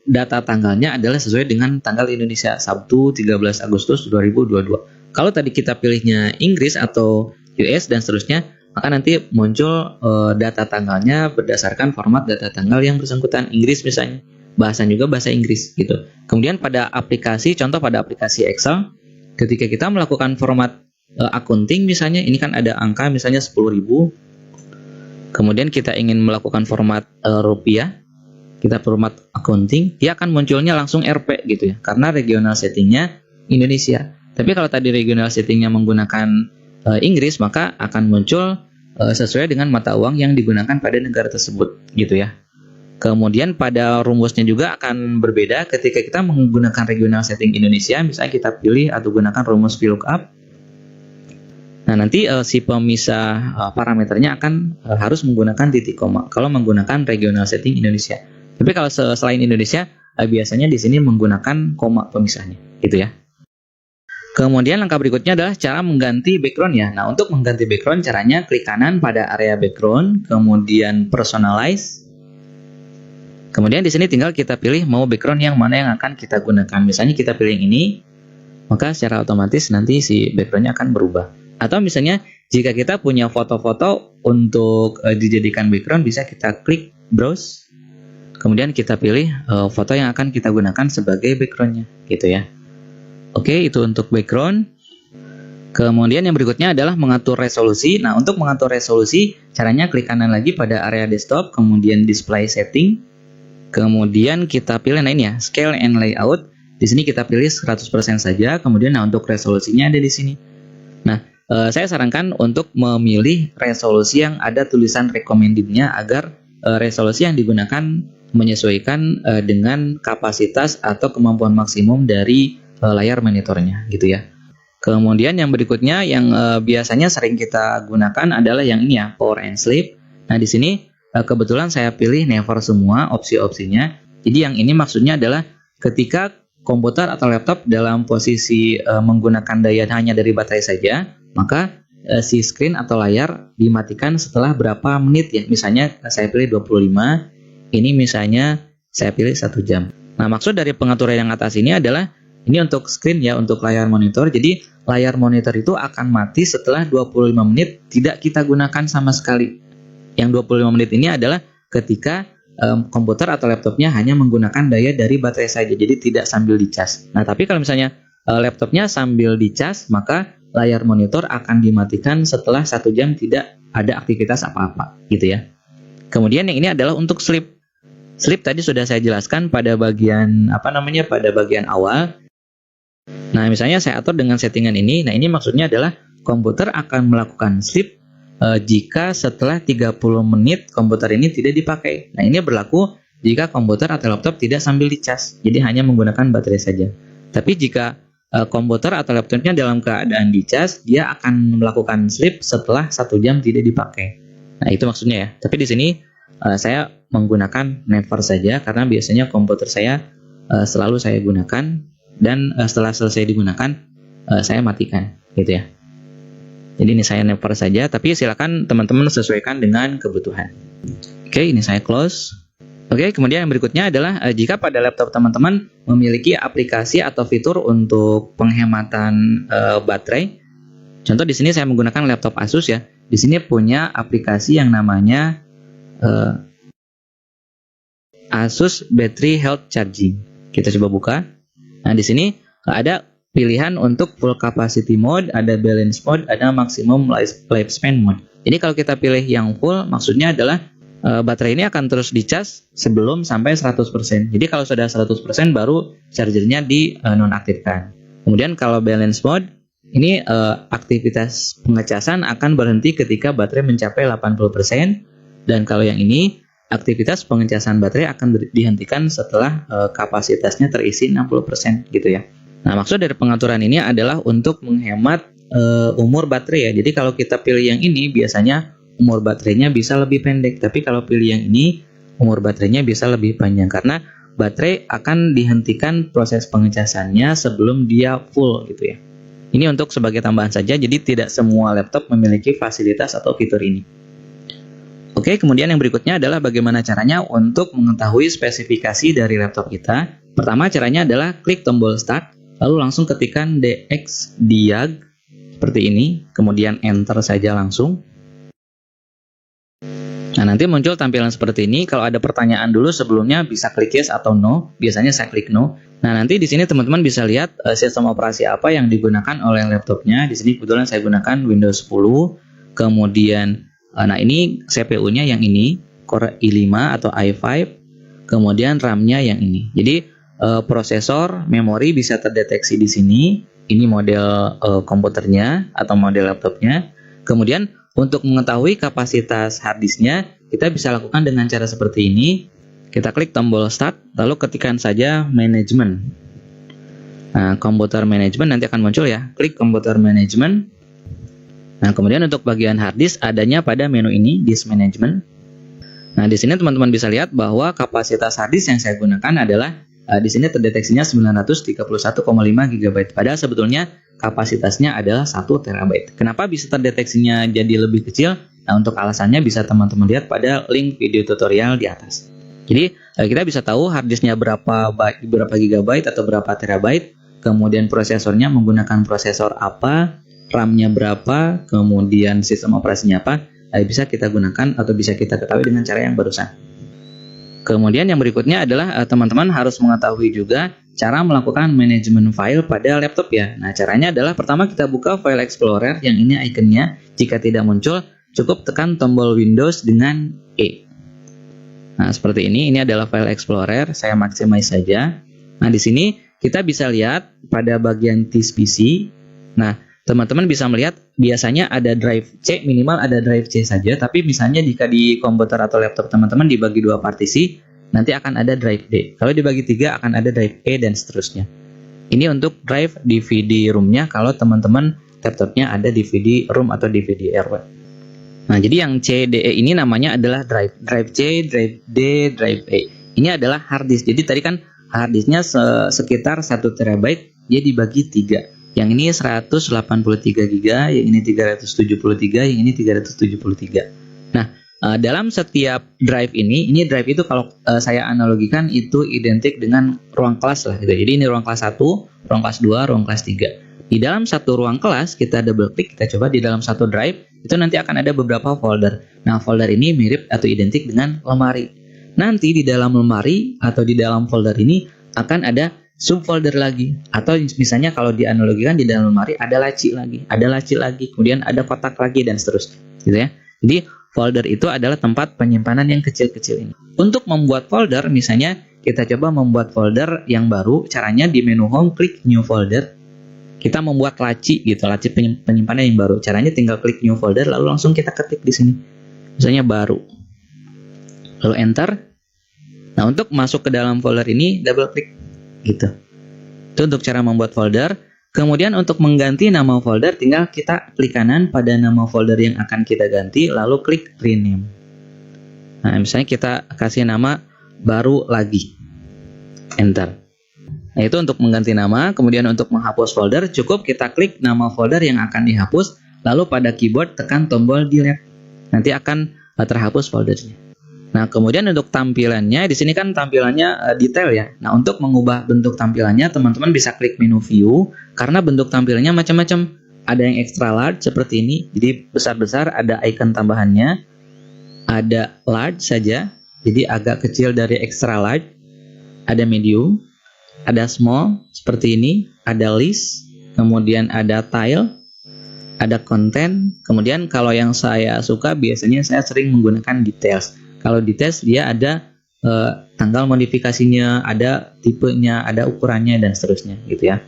data tanggalnya adalah sesuai dengan tanggal Indonesia, Sabtu 13 Agustus 2022. Kalau tadi kita pilihnya Inggris atau US dan seterusnya, maka nanti muncul data tanggalnya berdasarkan format data tanggal yang bersangkutan. Inggris misalnya, bahasa juga bahasa Inggris gitu. Kemudian pada aplikasi, contoh pada aplikasi Excel, ketika kita melakukan format accounting misalnya, ini kan ada angka misalnya 10.000. Kemudian kita ingin melakukan format rupiah, kita format accounting, dia akan munculnya langsung Rp gitu ya, karena regional settingnya Indonesia. Tapi kalau tadi regional settingnya menggunakan Inggris, maka akan muncul sesuai dengan mata uang yang digunakan pada negara tersebut gitu ya. Kemudian pada rumusnya juga akan berbeda ketika kita menggunakan regional setting Indonesia, misalnya kita pilih atau gunakan rumus VLOOKUP. Nah, nanti si pemisah parameternya akan harus menggunakan titik koma kalau menggunakan regional setting Indonesia. Tapi kalau selain Indonesia, biasanya di sini menggunakan koma pemisahnya, gitu ya. Kemudian langkah berikutnya adalah cara mengganti background ya. Nah, untuk mengganti background caranya klik kanan pada area background, kemudian personalize. Kemudian di sini tinggal kita pilih mau background yang mana yang akan kita gunakan. Misalnya kita pilih yang ini, maka secara otomatis nanti si backgroundnya akan berubah. Atau misalnya jika kita punya foto-foto untuk dijadikan background, bisa kita klik browse. Kemudian kita pilih foto yang akan kita gunakan sebagai backgroundnya, gitu ya. Oke, itu untuk background. Kemudian yang berikutnya adalah mengatur resolusi. Nah, untuk mengatur resolusi, caranya klik kanan lagi pada area desktop, kemudian display setting. Kemudian kita pilih ini ya, scale and layout. Di sini kita pilih 100% saja. Kemudian untuk resolusinya ada di sini. Nah, saya sarankan untuk memilih resolusi yang ada tulisan recommended-nya agar resolusi yang digunakan menyesuaikan dengan kapasitas atau kemampuan maksimum dari layar monitornya gitu ya. Kemudian yang berikutnya yang biasanya sering kita gunakan adalah yang ini ya, power and sleep. Nah, di sini kebetulan saya pilih never semua opsi-opsinya. Jadi yang ini maksudnya adalah ketika komputer atau laptop dalam posisi menggunakan daya hanya dari baterai saja, maka si screen atau layar dimatikan setelah berapa menit ya. Misalnya saya pilih 25, ini misalnya saya pilih 1 jam. Nah, maksud dari pengaturan yang atas ini adalah ini untuk screen ya, untuk layar monitor. Jadi layar monitor itu akan mati setelah 25 menit tidak kita gunakan sama sekali. Yang 25 menit ini adalah ketika komputer atau laptopnya hanya menggunakan daya dari baterai saja, jadi tidak sambil dicas. Nah, tapi kalau misalnya laptopnya sambil dicas, maka layar monitor akan dimatikan setelah 1 jam tidak ada aktivitas apa-apa, gitu ya. Kemudian yang ini adalah untuk sleep. Sleep tadi sudah saya jelaskan pada bagian pada bagian awal. Nah, misalnya saya atur dengan settingan ini. Nah, ini maksudnya adalah komputer akan melakukan sleep jika setelah 30 menit komputer ini tidak dipakai. Nah, ini berlaku jika komputer atau laptop tidak sambil dicas, jadi hanya menggunakan baterai saja. Tapi jika komputer atau laptopnya dalam keadaan dicas, dia akan melakukan sleep setelah 1 jam tidak dipakai. Nah, itu maksudnya ya. Tapi di sini saya menggunakan never saja karena biasanya komputer saya selalu saya gunakan dan setelah selesai digunakan saya matikan, gitu ya. Jadi ini saya never saja, tapi silakan teman-teman sesuaikan dengan kebutuhan. Oke, ini saya close. Oke, kemudian yang berikutnya adalah jika pada laptop teman-teman memiliki aplikasi atau fitur untuk penghematan baterai. Contoh di sini saya menggunakan laptop Asus ya. Di sini punya aplikasi yang namanya Asus Battery Health Charging. Kita coba buka. Nah, di sini ada pilihan untuk full capacity mode, ada balance mode, ada maximum lifespan mode. Jadi kalau kita pilih yang full, maksudnya adalah baterai ini akan terus dicas sebelum sampai 100%. Jadi kalau sudah 100% baru chargernya di nonaktifkan. Kemudian kalau balance mode, ini aktivitas pengecasan akan berhenti ketika baterai mencapai 80%. Dan kalau yang ini, aktivitas pengecasan baterai akan dihentikan setelah kapasitasnya terisi 60% gitu ya. Nah, maksud dari pengaturan ini adalah untuk menghemat umur baterai ya. Jadi kalau kita pilih yang ini, biasanya umur baterainya bisa lebih pendek. Tapi kalau pilih yang ini, umur baterainya bisa lebih panjang. Karena baterai akan dihentikan proses pengecasannya sebelum dia full gitu ya. Ini untuk sebagai tambahan saja, jadi tidak semua laptop memiliki fasilitas atau fitur ini. Oke, kemudian yang berikutnya adalah bagaimana caranya untuk mengetahui spesifikasi dari laptop kita. Pertama caranya adalah klik tombol start, lalu langsung ketikkan DXDiag seperti ini, kemudian enter saja langsung. Nah, nanti muncul tampilan seperti ini. Kalau ada pertanyaan dulu sebelumnya bisa klik yes atau no. Biasanya saya klik no. Nah, nanti di sini teman-teman bisa lihat sistem operasi apa yang digunakan oleh laptopnya. Di sini kebetulan saya gunakan Windows 10. Kemudian, nah ini CPU-nya yang ini, Core i5 atau i5. Kemudian RAM-nya yang ini. Jadi prosesor, memori bisa terdeteksi di sini. Ini model komputernya atau model laptopnya. Kemudian untuk mengetahui kapasitas harddisknya, kita bisa lakukan dengan cara seperti ini. Kita klik tombol start, lalu ketikkan saja manajemen. Nah, komputer manajemen nanti akan muncul ya. Klik komputer manajemen. Nah, kemudian untuk bagian harddisk adanya pada menu ini, disk management. Nah, di sini teman-teman bisa lihat bahwa kapasitas harddisk yang saya gunakan adalah di sini terdeteksinya 931,5 GB. Padahal sebetulnya kapasitasnya adalah 1 TB. Kenapa bisa terdeteksinya jadi lebih kecil? Nah, untuk alasannya bisa teman-teman lihat pada link video tutorial di atas. Jadi kita bisa tahu harddisknya berapa GB atau berapa terabyte, kemudian prosesornya menggunakan prosesor apa, RAM-nya berapa, kemudian sistem operasinya apa, bisa kita gunakan atau bisa kita ketahui dengan cara yang barusan. Kemudian yang berikutnya adalah teman-teman harus mengetahui juga cara melakukan manajemen file pada laptop ya. Nah, caranya adalah pertama kita buka File Explorer yang ini ikonnya. Jika tidak muncul, cukup tekan tombol Windows dengan E. Nah, seperti ini adalah File Explorer. Saya maximize saja. Nah, di sini kita bisa lihat pada bagian disk PC. Nah, teman-teman bisa melihat biasanya ada drive C, minimal ada drive C saja, tapi misalnya jika di komputer atau laptop teman-teman dibagi 2 partisi, nanti akan ada drive D. Kalau dibagi 3 akan ada drive E dan seterusnya. Ini untuk drive DVD room-nya kalau teman-teman laptopnya ada DVD room atau DVD RW. Nah, jadi yang C, D, E ini namanya adalah drive C, drive D, drive E. Ini adalah hard disk. Jadi tadi kan hard disknya sekitar 1 TB, dia dibagi 3. Yang ini 183 GB, yang ini 373, yang ini 373. Nah, dalam setiap drive ini drive itu kalau saya analogikan itu identik dengan ruang kelas lah gitu. Jadi ini ruang kelas 1, ruang kelas 2, ruang kelas 3. Di dalam satu ruang kelas, kita double klik, kita coba di dalam satu drive, itu nanti akan ada beberapa folder. Nah, folder ini mirip atau identik dengan lemari. Nanti di dalam lemari atau di dalam folder ini akan ada subfolder lagi, atau misalnya kalau dianalogikan di dalam lemari ada laci lagi, kemudian ada kotak lagi dan seterusnya, gitu ya. Jadi folder itu adalah tempat penyimpanan yang kecil-kecil ini. Untuk membuat folder, misalnya kita coba membuat folder yang baru, caranya di menu home klik new folder, kita membuat laci gitu, laci penyimpanan yang baru. Caranya tinggal klik new folder, lalu langsung kita ketik di sini, misalnya baru, lalu enter. Nah, untuk masuk ke dalam folder ini double klik. Gitu. Itu untuk cara membuat folder. Kemudian untuk mengganti nama folder, tinggal kita klik kanan pada nama folder yang akan kita ganti, lalu klik rename. Nah, misalnya kita kasih nama baru lagi, enter. Nah, itu untuk mengganti nama. Kemudian untuk menghapus folder, cukup kita klik nama folder yang akan dihapus, lalu pada keyboard tekan tombol delete. Nanti akan terhapus foldernya. Nah, kemudian untuk tampilannya, di sini kan tampilannya detail ya. Nah, untuk mengubah bentuk tampilannya, teman-teman bisa klik menu view, karena bentuk tampilannya macam-macam. Ada yang extra large seperti ini, jadi besar-besar, ada icon tambahannya. Ada large saja, jadi agak kecil dari extra large. Ada medium, ada small seperti ini, ada list, kemudian ada tile, ada content, kemudian kalau yang saya suka biasanya saya sering menggunakan details. Kalau details dia ada tanggal modifikasinya, ada tipenya, ada ukurannya dan seterusnya gitu ya.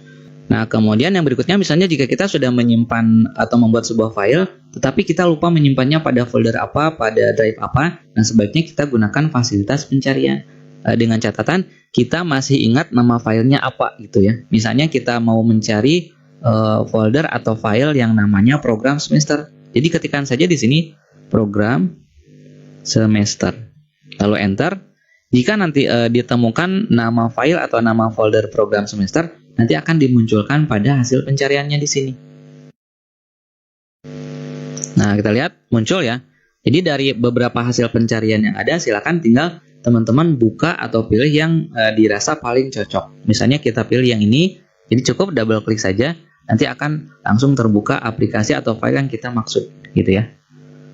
Nah, kemudian yang berikutnya misalnya jika kita sudah menyimpan atau membuat sebuah file, tetapi kita lupa menyimpannya pada folder apa, pada drive apa, nah sebaiknya kita gunakan fasilitas pencarian. Dengan catatan kita masih ingat nama filenya apa gitu ya. Misalnya kita mau mencari folder atau file yang namanya program semester. Jadi ketikkan saja di sini program semester. Lalu enter. Jika nanti ditemukan nama file atau nama folder program semester, nanti akan dimunculkan pada hasil pencariannya di sini. Nah, kita lihat muncul ya. Jadi dari beberapa hasil pencarian yang ada, silakan tinggal teman-teman buka atau pilih yang dirasa paling cocok. Misalnya kita pilih yang ini, jadi cukup double klik saja, nanti akan langsung terbuka aplikasi atau file yang kita maksud, gitu ya.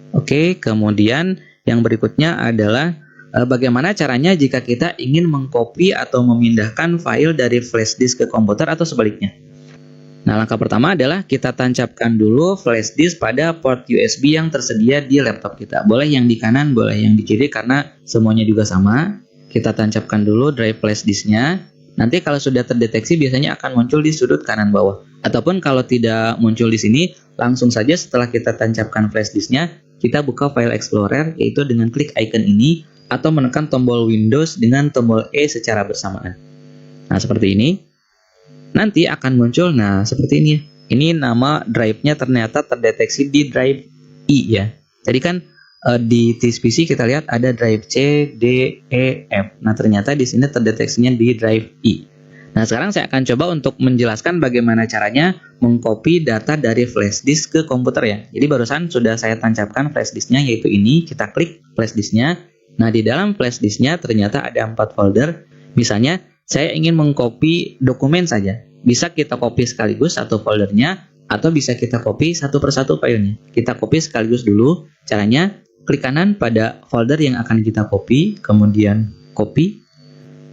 Oke, kemudian yang berikutnya adalah bagaimana caranya jika kita ingin mengcopy atau memindahkan file dari flash disk ke komputer atau sebaliknya. Nah, langkah pertama adalah kita tancapkan dulu flash disk pada port USB yang tersedia di laptop kita. Boleh yang di kanan, boleh yang di kiri karena semuanya juga sama. Kita tancapkan dulu drive flash disknya. Nanti kalau sudah terdeteksi biasanya akan muncul di sudut kanan bawah. Ataupun kalau tidak muncul di sini, langsung saja setelah kita tancapkan flash disknya, kita buka file explorer yaitu dengan klik icon ini atau menekan tombol Windows dengan tombol E secara bersamaan. Nah, seperti ini. Nanti akan muncul, nah seperti ini. Ini nama drive-nya ternyata terdeteksi di drive I ya. Jadi kan di TSPC kita lihat ada drive C, D, E, F. Nah, ternyata di sini terdeteksinya di drive I. Nah, sekarang saya akan coba untuk menjelaskan bagaimana caranya mengcopy data dari flash disk ke komputer ya. Jadi barusan sudah saya tancapkan flash disknya yaitu ini, kita klik flash disknya. Nah, di dalam flash disknya ternyata ada 4 folder. Misalnya, saya ingin mengcopy dokumen saja. Bisa kita copy sekaligus satu foldernya, atau bisa kita copy satu persatu filenya. Kita copy sekaligus dulu. Caranya, klik kanan pada folder yang akan kita copy, kemudian copy.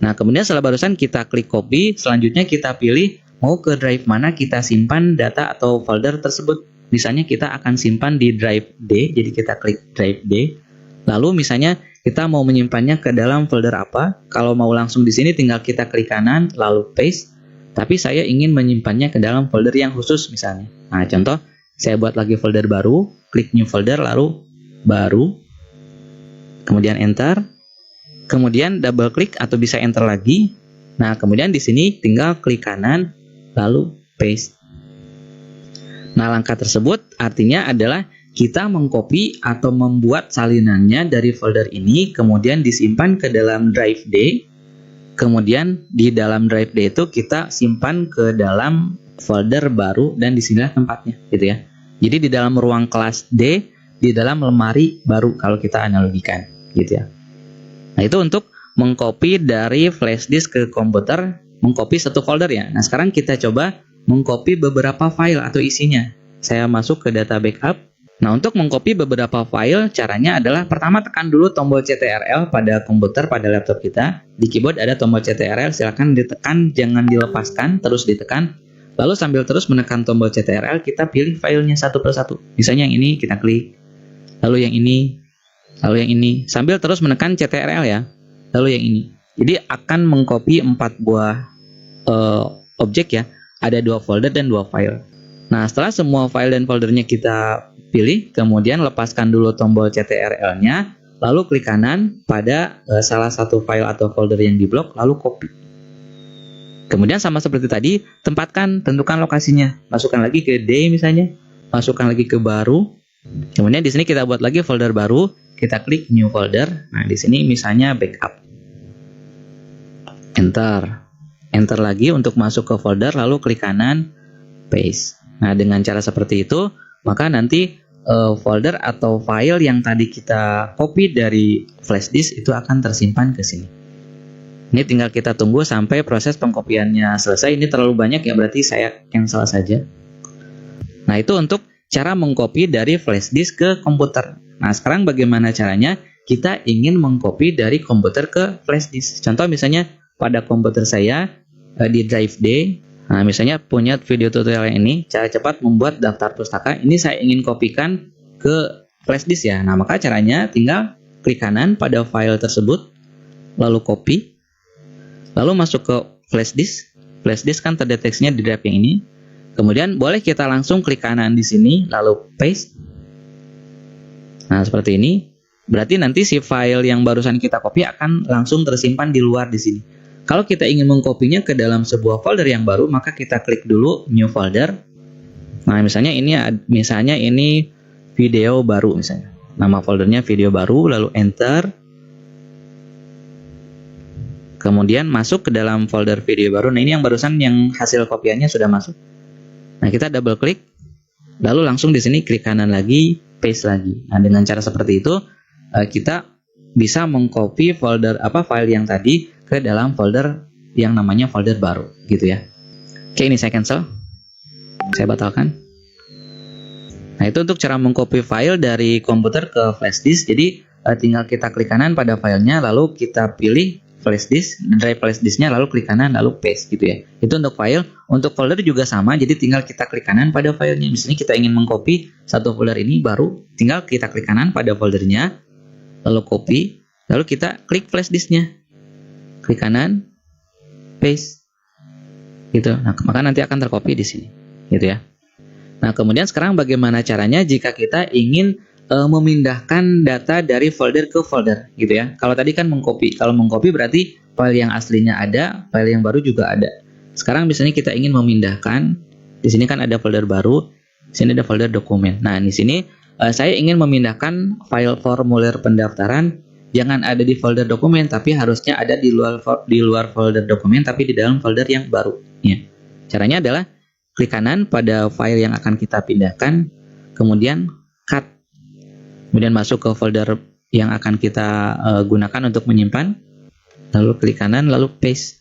Nah, kemudian setelah barusan kita klik copy, selanjutnya kita pilih mau ke drive mana kita simpan data atau folder tersebut. Misalnya kita akan simpan di drive D, jadi kita klik drive D. Lalu misalnya kita mau menyimpannya ke dalam folder apa? Kalau mau langsung di sini tinggal kita klik kanan lalu paste. Tapi saya ingin menyimpannya ke dalam folder yang khusus misalnya. Nah, contoh saya buat lagi folder baru, klik new folder lalu baru. Kemudian enter. Kemudian double klik atau bisa enter lagi. Nah, kemudian di sini tinggal klik kanan lalu paste. Nah, langkah tersebut artinya adalah kita mengcopy atau membuat salinannya dari folder ini, kemudian disimpan ke dalam drive D, kemudian di dalam drive D itu kita simpan ke dalam folder baru dan disinilah tempatnya, gitu ya. Jadi di dalam ruang kelas D, di dalam lemari baru kalau kita analogikan, gitu ya. Nah, itu untuk mengcopy dari flash disk ke komputer, mengcopy satu folder ya. Nah, sekarang kita coba mengcopy beberapa file atau isinya. Saya masuk ke data backup. Nah, untuk mengcopy beberapa file, caranya adalah pertama tekan dulu tombol CTRL pada komputer, pada laptop kita. Di keyboard ada tombol CTRL, silakan ditekan, jangan dilepaskan, terus ditekan. Lalu sambil terus menekan tombol CTRL, kita pilih filenya satu persatu. Misalnya yang ini kita klik, lalu yang ini, lalu yang ini. Sambil terus menekan CTRL ya, lalu yang ini. Jadi akan mengcopy 4 buah objek ya, ada 2 folder dan 2 file. Nah, setelah semua file dan foldernya kita pilih, kemudian lepaskan dulu tombol CTRL-nya, lalu klik kanan pada salah satu file atau folder yang diblok, lalu copy. Kemudian sama seperti tadi, tempatkan, tentukan lokasinya. Masukkan lagi ke D misalnya, masukkan lagi ke baru. Kemudian di sini kita buat lagi folder baru, kita klik new folder. Nah, di sini misalnya backup. Enter. Enter lagi untuk masuk ke folder, lalu klik kanan, paste. Nah, dengan cara seperti itu, maka nanti folder atau file yang tadi kita copy dari flash disk itu akan tersimpan ke sini. Ini tinggal kita tunggu sampai proses pengkopiannya selesai. Ini terlalu banyak ya, berarti saya cancel saja. Nah, itu untuk cara mengcopy dari flash disk ke komputer. Nah, sekarang bagaimana caranya kita ingin mengcopy dari komputer ke flash disk? Contoh misalnya pada komputer saya di drive D. Nah, misalnya punya video tutorial yang ini, cara cepat membuat daftar pustaka. Ini saya ingin kopikan ke flash disk ya. Nah, maka caranya tinggal klik kanan pada file tersebut, lalu copy, lalu masuk ke flash disk. Flash disk kan terdeteksinya di drive yang ini. Kemudian boleh kita langsung klik kanan di sini, lalu paste. Nah, seperti ini. Berarti nanti si file yang barusan kita copy akan langsung tersimpan di luar di sini. Kalau kita ingin mengkopinya ke dalam sebuah folder yang baru, maka kita klik dulu new folder. Nah, misalnya ini video baru misalnya. Nama foldernya video baru, lalu enter. Kemudian masuk ke dalam folder video baru. Nah, ini yang barusan yang hasil kopiannya sudah masuk. Nah, kita double klik, lalu langsung di sini klik kanan lagi, paste lagi. Nah, dengan cara seperti itu kita bisa mengcopy file yang tadi ke dalam folder yang namanya folder baru, gitu ya. Oke, ini saya cancel, saya batalkan. Nah, itu untuk cara mengcopy file dari komputer ke flash disk. Jadi tinggal kita klik kanan pada filenya, lalu kita pilih flash disk, drive flash disknya, lalu klik kanan, lalu paste, gitu ya. Itu untuk file. Untuk folder juga sama, jadi tinggal kita klik kanan pada filenya. Misalnya kita ingin mengcopy satu folder ini baru, tinggal kita klik kanan pada foldernya, lalu copy, lalu kita klik flash disknya, klik kanan, paste, gitu. Nah, maka nanti akan tercopy di sini, gitu ya. Nah, kemudian sekarang bagaimana caranya jika kita ingin memindahkan data dari folder ke folder, gitu ya. Kalau tadi kan mengcopy, kalau mengcopy berarti file yang aslinya ada, file yang baru juga ada. Sekarang misalnya kita ingin memindahkan, di sini kan ada folder baru, di sini ada folder dokumen. Nah, di sini saya ingin memindahkan file formulir pendaftaran, jangan ada di folder dokumen, tapi harusnya ada di luar folder dokumen, tapi di dalam folder yang baru. Ya. Caranya adalah klik kanan pada file yang akan kita pindahkan, kemudian cut, kemudian masuk ke folder yang akan kita gunakan untuk menyimpan, lalu klik kanan, lalu paste.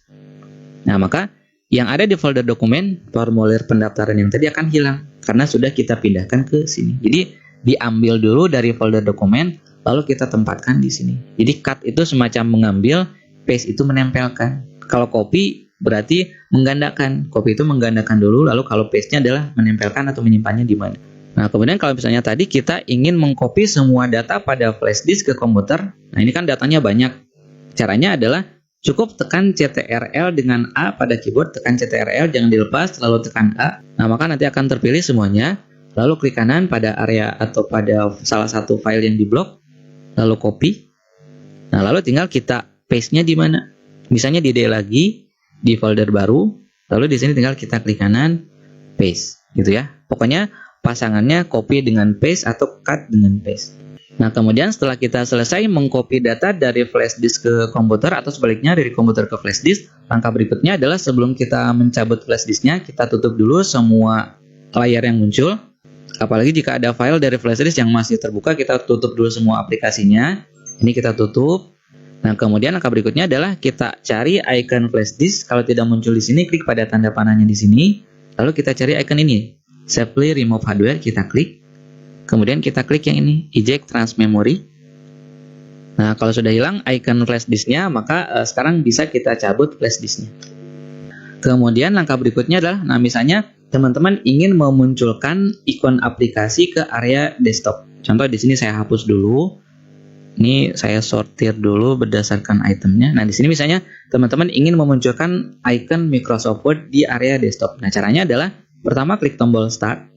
Nah, maka yang ada di folder dokumen, formulir pendaftaran yang tadi akan hilang, karena sudah kita pindahkan ke sini. Jadi diambil dulu dari folder dokumen, lalu kita tempatkan di sini. Jadi cut itu semacam mengambil, paste itu menempelkan. Kalau copy berarti menggandakan. Copy itu menggandakan dulu, lalu kalau paste-nya adalah menempelkan atau menyimpannya di mana. Nah, kemudian kalau misalnya tadi kita ingin mengcopy semua data pada flash disk ke komputer, nah ini kan datanya banyak. Caranya adalah cukup tekan CTRL dengan A pada keyboard, tekan CTRL, jangan dilepas, lalu tekan A. Nah, maka nanti akan terpilih semuanya. Lalu klik kanan pada area atau pada salah satu file yang diblok, lalu copy. Nah, lalu tinggal kita paste-nya di mana? Misalnya di D lagi, di folder baru, lalu di sini tinggal kita klik kanan, paste, gitu ya. Pokoknya pasangannya copy dengan paste atau cut dengan paste. Nah, kemudian setelah kita selesai mengcopy data dari flash disk ke komputer atau sebaliknya dari komputer ke flash disk, langkah berikutnya adalah sebelum kita mencabut flash disknya, kita tutup dulu semua layar yang muncul. Apalagi jika ada file dari flash disk yang masih terbuka, kita tutup dulu semua aplikasinya. Ini kita tutup. Nah, kemudian langkah berikutnya adalah kita cari icon flash disk. Kalau tidak muncul di sini, klik pada tanda panahnya di sini. Lalu kita cari icon ini, Safely Remove Hardware, kita klik. Kemudian kita klik yang ini, Eject Trans Memory. Nah, kalau sudah hilang icon flash disknya, maka sekarang bisa kita cabut flash disknya. Kemudian langkah berikutnya adalah, nah misalnya teman-teman ingin memunculkan ikon aplikasi ke area desktop. Contoh di sini saya hapus dulu. Ini saya sortir dulu berdasarkan itemnya. Nah, di sini misalnya teman-teman ingin memunculkan icon Microsoft Word di area desktop. Nah, caranya adalah pertama klik tombol Start.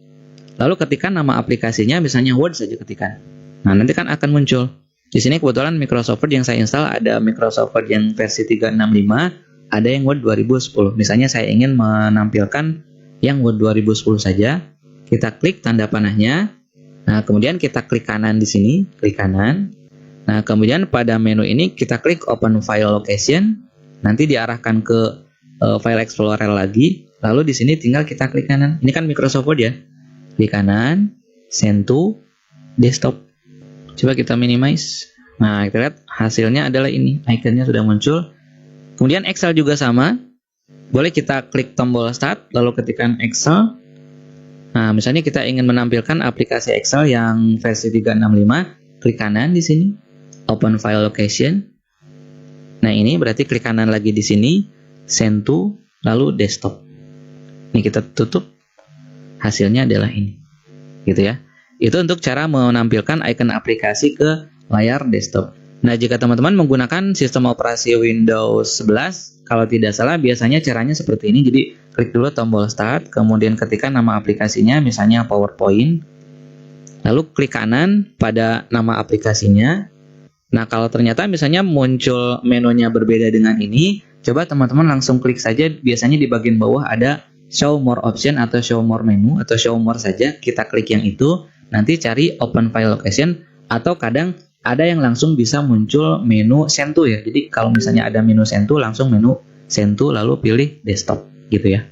Lalu ketikkan nama aplikasinya, misalnya Word saja ketikkan. Nah, nanti kan akan muncul. Di sini kebetulan Microsoft Word yang saya install ada Microsoft Word yang versi 365, ada yang Word 2010. Misalnya saya ingin menampilkan yang Word 2010 saja, kita klik tanda panahnya. Nah, kemudian kita klik kanan di sini, klik kanan. Nah, kemudian pada menu ini kita klik Open File Location. Nanti diarahkan ke File Explorer lagi. Lalu di sini tinggal kita klik kanan. Ini kan Microsoft Word ya. Klik kanan, Send to Desktop. Coba kita minimize. Nah, kita lihat hasilnya adalah ini. Ikonnya sudah muncul. Kemudian Excel juga sama. Boleh kita klik tombol Start, lalu ketikkan Excel. Nah, misalnya kita ingin menampilkan aplikasi Excel yang versi 365, klik kanan di sini, Open File Location. Nah, ini berarti klik kanan lagi di sini, Send to lalu desktop. Ini kita tutup, hasilnya adalah ini, gitu ya. Itu untuk cara menampilkan icon aplikasi ke layar desktop. Nah, jika teman-teman menggunakan sistem operasi Windows 11, kalau tidak salah biasanya caranya seperti ini. Jadi, klik dulu tombol Start, kemudian ketikkan nama aplikasinya, misalnya PowerPoint, lalu klik kanan pada nama aplikasinya. Nah, kalau ternyata misalnya muncul menunya berbeda dengan ini, coba teman-teman langsung klik saja. Biasanya di bagian bawah ada Show More Option atau Show More Menu atau Show More saja. Kita klik yang itu, nanti cari Open File Location, atau kadang ada yang langsung bisa muncul menu Send to ya. Jadi kalau misalnya ada menu Send to, langsung menu Send to lalu pilih Desktop gitu ya.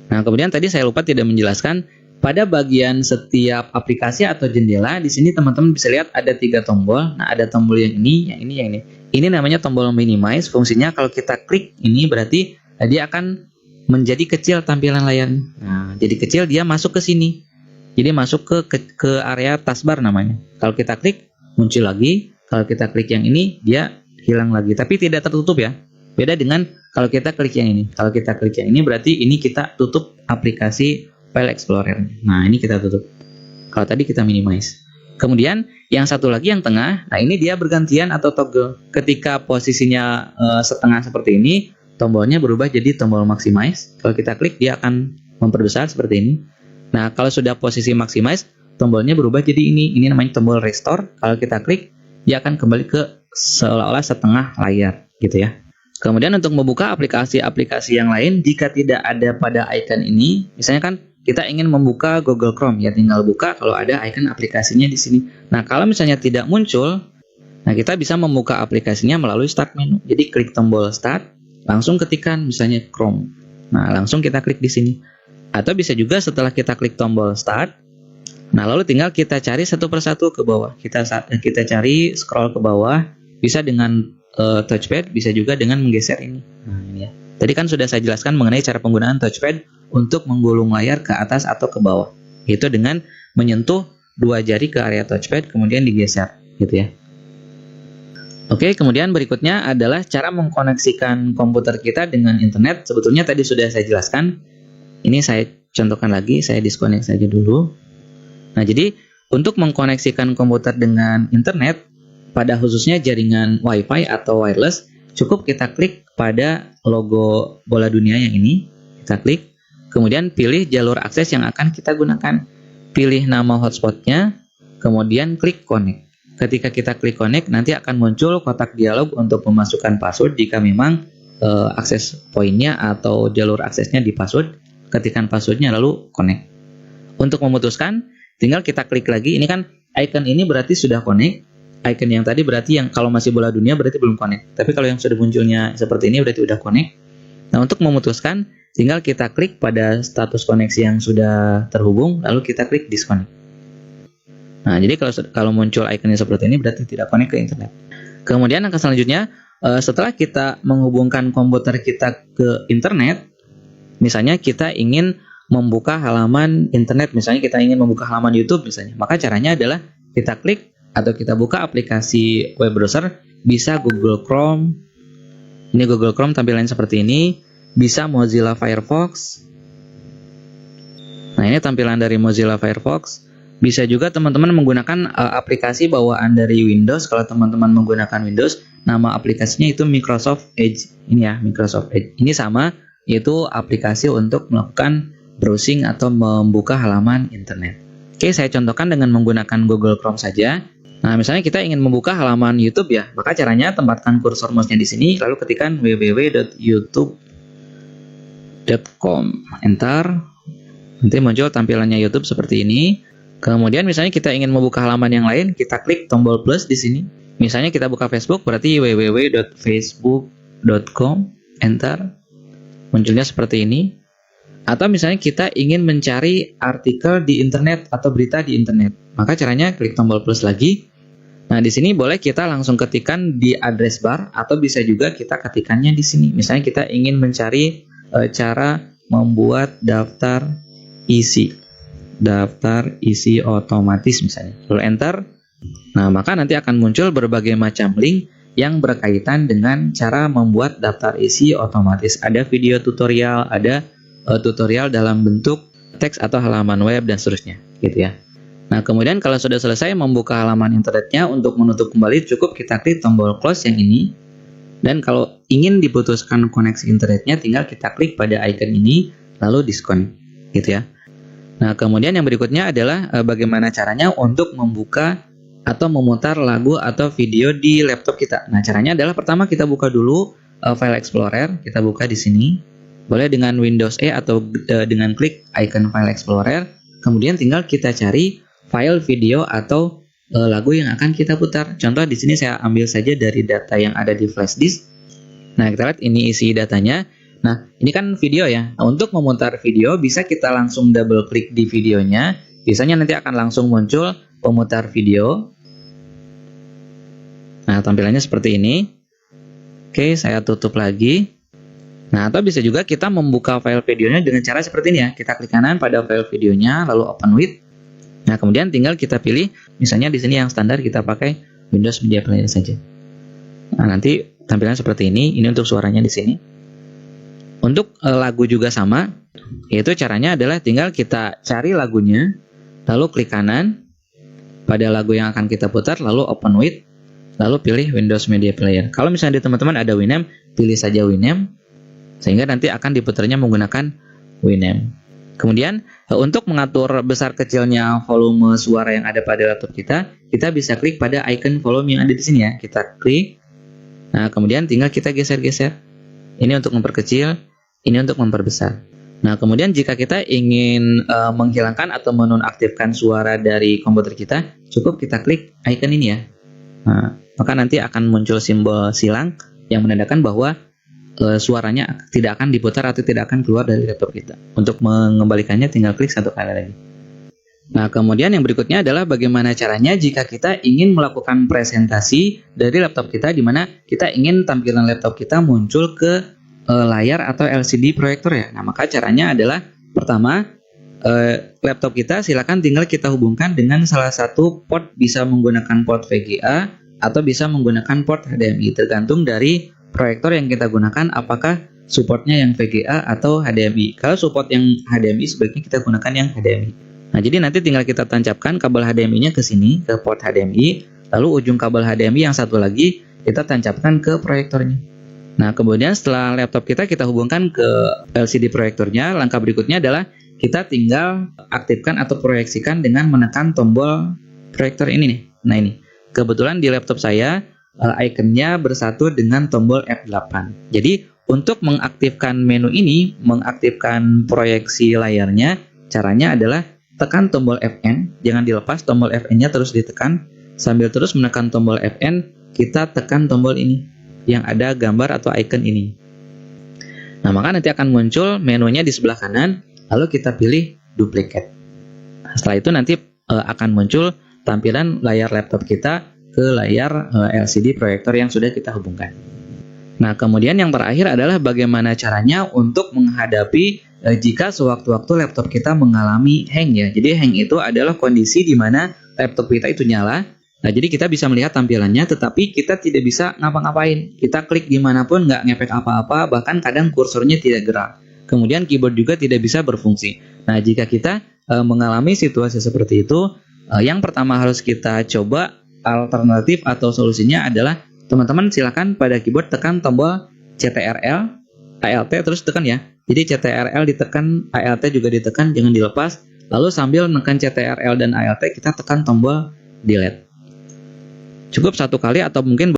Nah, kemudian tadi saya lupa tidak menjelaskan, pada bagian setiap aplikasi atau jendela di sini teman-teman bisa lihat ada 3 tombol. Nah, ada tombol yang ini, yang ini, yang ini. Ini namanya tombol minimize. Fungsinya kalau kita klik ini berarti dia akan menjadi kecil tampilan layar. Nah, jadi kecil dia masuk ke sini. Jadi masuk ke area taskbar namanya. Kalau kita klik muncul lagi. Kalau kita klik yang ini dia hilang lagi. Tapi tidak tertutup ya. Beda dengan kalau kita klik yang ini. Kalau kita klik yang ini berarti ini kita tutup aplikasi File Explorer. Nah, ini kita tutup. Kalau tadi kita minimize. Kemudian yang satu lagi yang tengah, nah ini dia bergantian atau toggle. Ketika posisinya setengah seperti ini, tombolnya berubah jadi tombol maximize. Kalau kita klik dia akan memperbesar seperti ini. Nah, kalau sudah posisi maximize, tombolnya berubah jadi ini. Ini namanya tombol restore. Kalau kita klik, dia akan kembali ke seolah-olah setengah layar, gitu ya. Kemudian untuk membuka aplikasi-aplikasi yang lain, jika tidak ada pada icon ini, misalnya kan kita ingin membuka Google Chrome, ya tinggal buka kalau ada icon aplikasinya di sini. Nah, kalau misalnya tidak muncul, nah kita bisa membuka aplikasinya melalui Start menu. Jadi klik tombol Start, langsung ketikkan misalnya Chrome. Nah, langsung kita klik di sini. Atau bisa juga setelah kita klik tombol Start, nah lalu tinggal kita cari satu persatu ke bawah. Kita cari scroll ke bawah, bisa dengan touchpad, bisa juga dengan menggeser ini. Nah, ini ya. Tadi kan sudah saya jelaskan mengenai cara penggunaan touchpad untuk menggulung layar ke atas atau ke bawah. Itu dengan menyentuh 2 jari ke area touchpad kemudian digeser, gitu ya. Oke, kemudian berikutnya adalah cara mengkoneksikan komputer kita dengan internet. Sebetulnya tadi sudah saya jelaskan. Ini saya contohkan lagi, saya disconnect saja dulu. Nah, jadi untuk mengkoneksikan komputer dengan internet, pada khususnya jaringan Wi-Fi atau wireless, cukup kita klik pada logo bola dunia yang ini. Kita klik, kemudian pilih jalur akses yang akan kita gunakan. Pilih nama hotspotnya, kemudian klik connect. Ketika kita klik connect, nanti akan muncul kotak dialog untuk memasukkan password jika memang akses poinnya atau jalur aksesnya di password. Ketikkan passwordnya lalu connect. Untuk memutuskan, tinggal kita klik lagi. Ini kan icon ini berarti sudah connect. Icon yang tadi berarti yang kalau masih bola dunia berarti belum connect. Tapi kalau yang sudah munculnya seperti ini berarti udah connect. Nah, untuk memutuskan, tinggal kita klik pada status koneksi yang sudah terhubung, lalu kita klik disconnect. Nah, jadi kalau muncul ikonnya seperti ini berarti tidak connect ke internet. Kemudian langkah selanjutnya, setelah kita menghubungkan komputer kita ke internet, misalnya kita ingin membuka halaman internet, misalnya kita ingin membuka halaman YouTube misalnya, maka caranya adalah kita klik atau kita buka aplikasi web browser, bisa Google Chrome. Ini Google Chrome tampilannya seperti ini, bisa Mozilla Firefox. Nah, ini tampilan dari Mozilla Firefox. Bisa juga teman-teman menggunakan aplikasi bawaan dari Windows. Kalau teman-teman menggunakan Windows, nama aplikasinya itu Microsoft Edge. Ini ya, Microsoft Edge. Ini sama, yaitu aplikasi untuk melakukan browsing atau membuka halaman internet. Oke, saya contohkan dengan menggunakan Google Chrome saja. Nah, misalnya kita ingin membuka halaman YouTube ya, maka caranya tempatkan kursor mouse-nya di sini, lalu ketikkan www.youtube.com, enter. Nanti muncul tampilannya YouTube seperti ini. Kemudian misalnya kita ingin membuka halaman yang lain, kita klik tombol plus di sini. Misalnya kita buka Facebook, berarti www.facebook.com, enter. Munculnya seperti ini. Atau misalnya kita ingin mencari artikel di internet atau berita di internet, maka caranya klik tombol plus lagi. Nah, di sini boleh kita langsung ketikkan di address bar atau bisa juga kita ketikkannya di sini. Misalnya kita ingin mencari cara membuat daftar isi otomatis misalnya. Lalu enter. Nah, maka nanti akan muncul berbagai macam link yang berkaitan dengan cara membuat daftar isi otomatis. Ada video tutorial, ada tutorial dalam bentuk teks atau halaman web dan seterusnya, gitu ya. Nah, kemudian kalau sudah selesai membuka halaman internetnya, untuk menutup kembali cukup kita klik tombol close yang ini. Dan kalau ingin diputuskan koneksi internetnya, tinggal kita klik pada icon ini lalu disconnect, gitu ya. Nah, kemudian yang berikutnya adalah bagaimana caranya untuk membuka atau memutar lagu atau video di laptop kita. Nah, caranya adalah pertama kita buka dulu File Explorer, kita buka di sini. Boleh dengan Windows E atau dengan klik icon File Explorer. Kemudian tinggal kita cari file video atau lagu yang akan kita putar. Contoh di sini saya ambil saja dari data yang ada di flash disk. Nah, kita lihat ini isi datanya. Nah, ini kan video ya. Nah, untuk memutar video bisa kita langsung double klik di videonya. Biasanya nanti akan langsung muncul pemutar video. Nah, tampilannya seperti ini. Oke, saya tutup lagi. Nah, atau bisa juga kita membuka file videonya dengan cara seperti ini ya. Kita klik kanan pada file videonya, lalu open with. Nah, kemudian tinggal kita pilih, misalnya di sini yang standar kita pakai Windows Media Player saja. Nah, nanti tampilannya seperti ini. Ini untuk suaranya di sini. Untuk lagu juga sama, yaitu caranya adalah tinggal kita cari lagunya, lalu klik kanan pada lagu yang akan kita putar, lalu open with. Lalu pilih Windows Media Player. Kalau misalnya di teman-teman ada Winamp, pilih saja Winamp, sehingga nanti akan diputarnya menggunakan Winamp. Kemudian untuk mengatur besar kecilnya volume suara yang ada pada laptop kita bisa klik pada icon volume yang ada di sini ya. Kita klik. Nah, kemudian tinggal kita geser-geser. Ini untuk memperkecil, ini untuk memperbesar. Nah, kemudian jika kita ingin menghilangkan atau menonaktifkan suara dari komputer kita, cukup kita klik icon ini ya. Nah, maka nanti akan muncul simbol silang yang menandakan bahwa suaranya tidak akan diputar atau tidak akan keluar dari laptop kita. Untuk mengembalikannya tinggal klik satu kali lagi. Nah, kemudian yang berikutnya adalah bagaimana caranya jika kita ingin melakukan presentasi dari laptop kita, di mana kita ingin tampilan laptop kita muncul ke layar atau LCD proyektor ya. Nah, maka caranya adalah pertama, laptop kita silakan tinggal kita hubungkan dengan salah satu port, bisa menggunakan port VGA atau bisa menggunakan port HDMI, tergantung dari proyektor yang kita gunakan apakah supportnya yang VGA atau HDMI. Kalau support yang HDMI sebaiknya kita gunakan yang HDMI. Nah, jadi nanti tinggal kita tancapkan kabel HDMI-nya ke sini, ke port HDMI, lalu ujung kabel HDMI yang satu lagi kita tancapkan ke proyektornya. Nah, kemudian setelah laptop kita hubungkan ke LCD proyektornya, langkah berikutnya adalah kita tinggal aktifkan atau proyeksikan dengan menekan tombol proyektor ini nih. Nah, ini. Kebetulan di laptop saya ikonnya bersatu dengan tombol F8. Jadi untuk mengaktifkan menu ini, mengaktifkan proyeksi layarnya, caranya adalah tekan tombol Fn, jangan dilepas tombol Fn-nya terus ditekan, sambil terus menekan tombol Fn, kita tekan tombol ini yang ada gambar atau icon ini. Nah, maka nanti akan muncul menunya di sebelah kanan, lalu kita pilih duplicate. Setelah itu nanti akan muncul tampilan layar laptop kita ke layar LCD proyektor yang sudah kita hubungkan. Nah, kemudian yang terakhir adalah bagaimana caranya untuk menghadapi jika sewaktu-waktu laptop kita mengalami hang ya. Jadi hang itu adalah kondisi di mana laptop kita itu nyala. Nah, jadi kita bisa melihat tampilannya, tetapi kita tidak bisa ngapa-ngapain. Kita klik dimanapun nggak ngefek apa-apa, bahkan kadang kursornya tidak gerak. Kemudian keyboard juga tidak bisa berfungsi. Nah, jika kita mengalami situasi seperti itu, yang pertama harus kita coba alternatif atau solusinya adalah teman-teman silakan pada keyboard tekan tombol CTRL, ALT terus tekan ya. Jadi CTRL ditekan, ALT juga ditekan, jangan dilepas. Lalu sambil menekan CTRL dan ALT kita tekan tombol delete. Cukup satu kali atau mungkin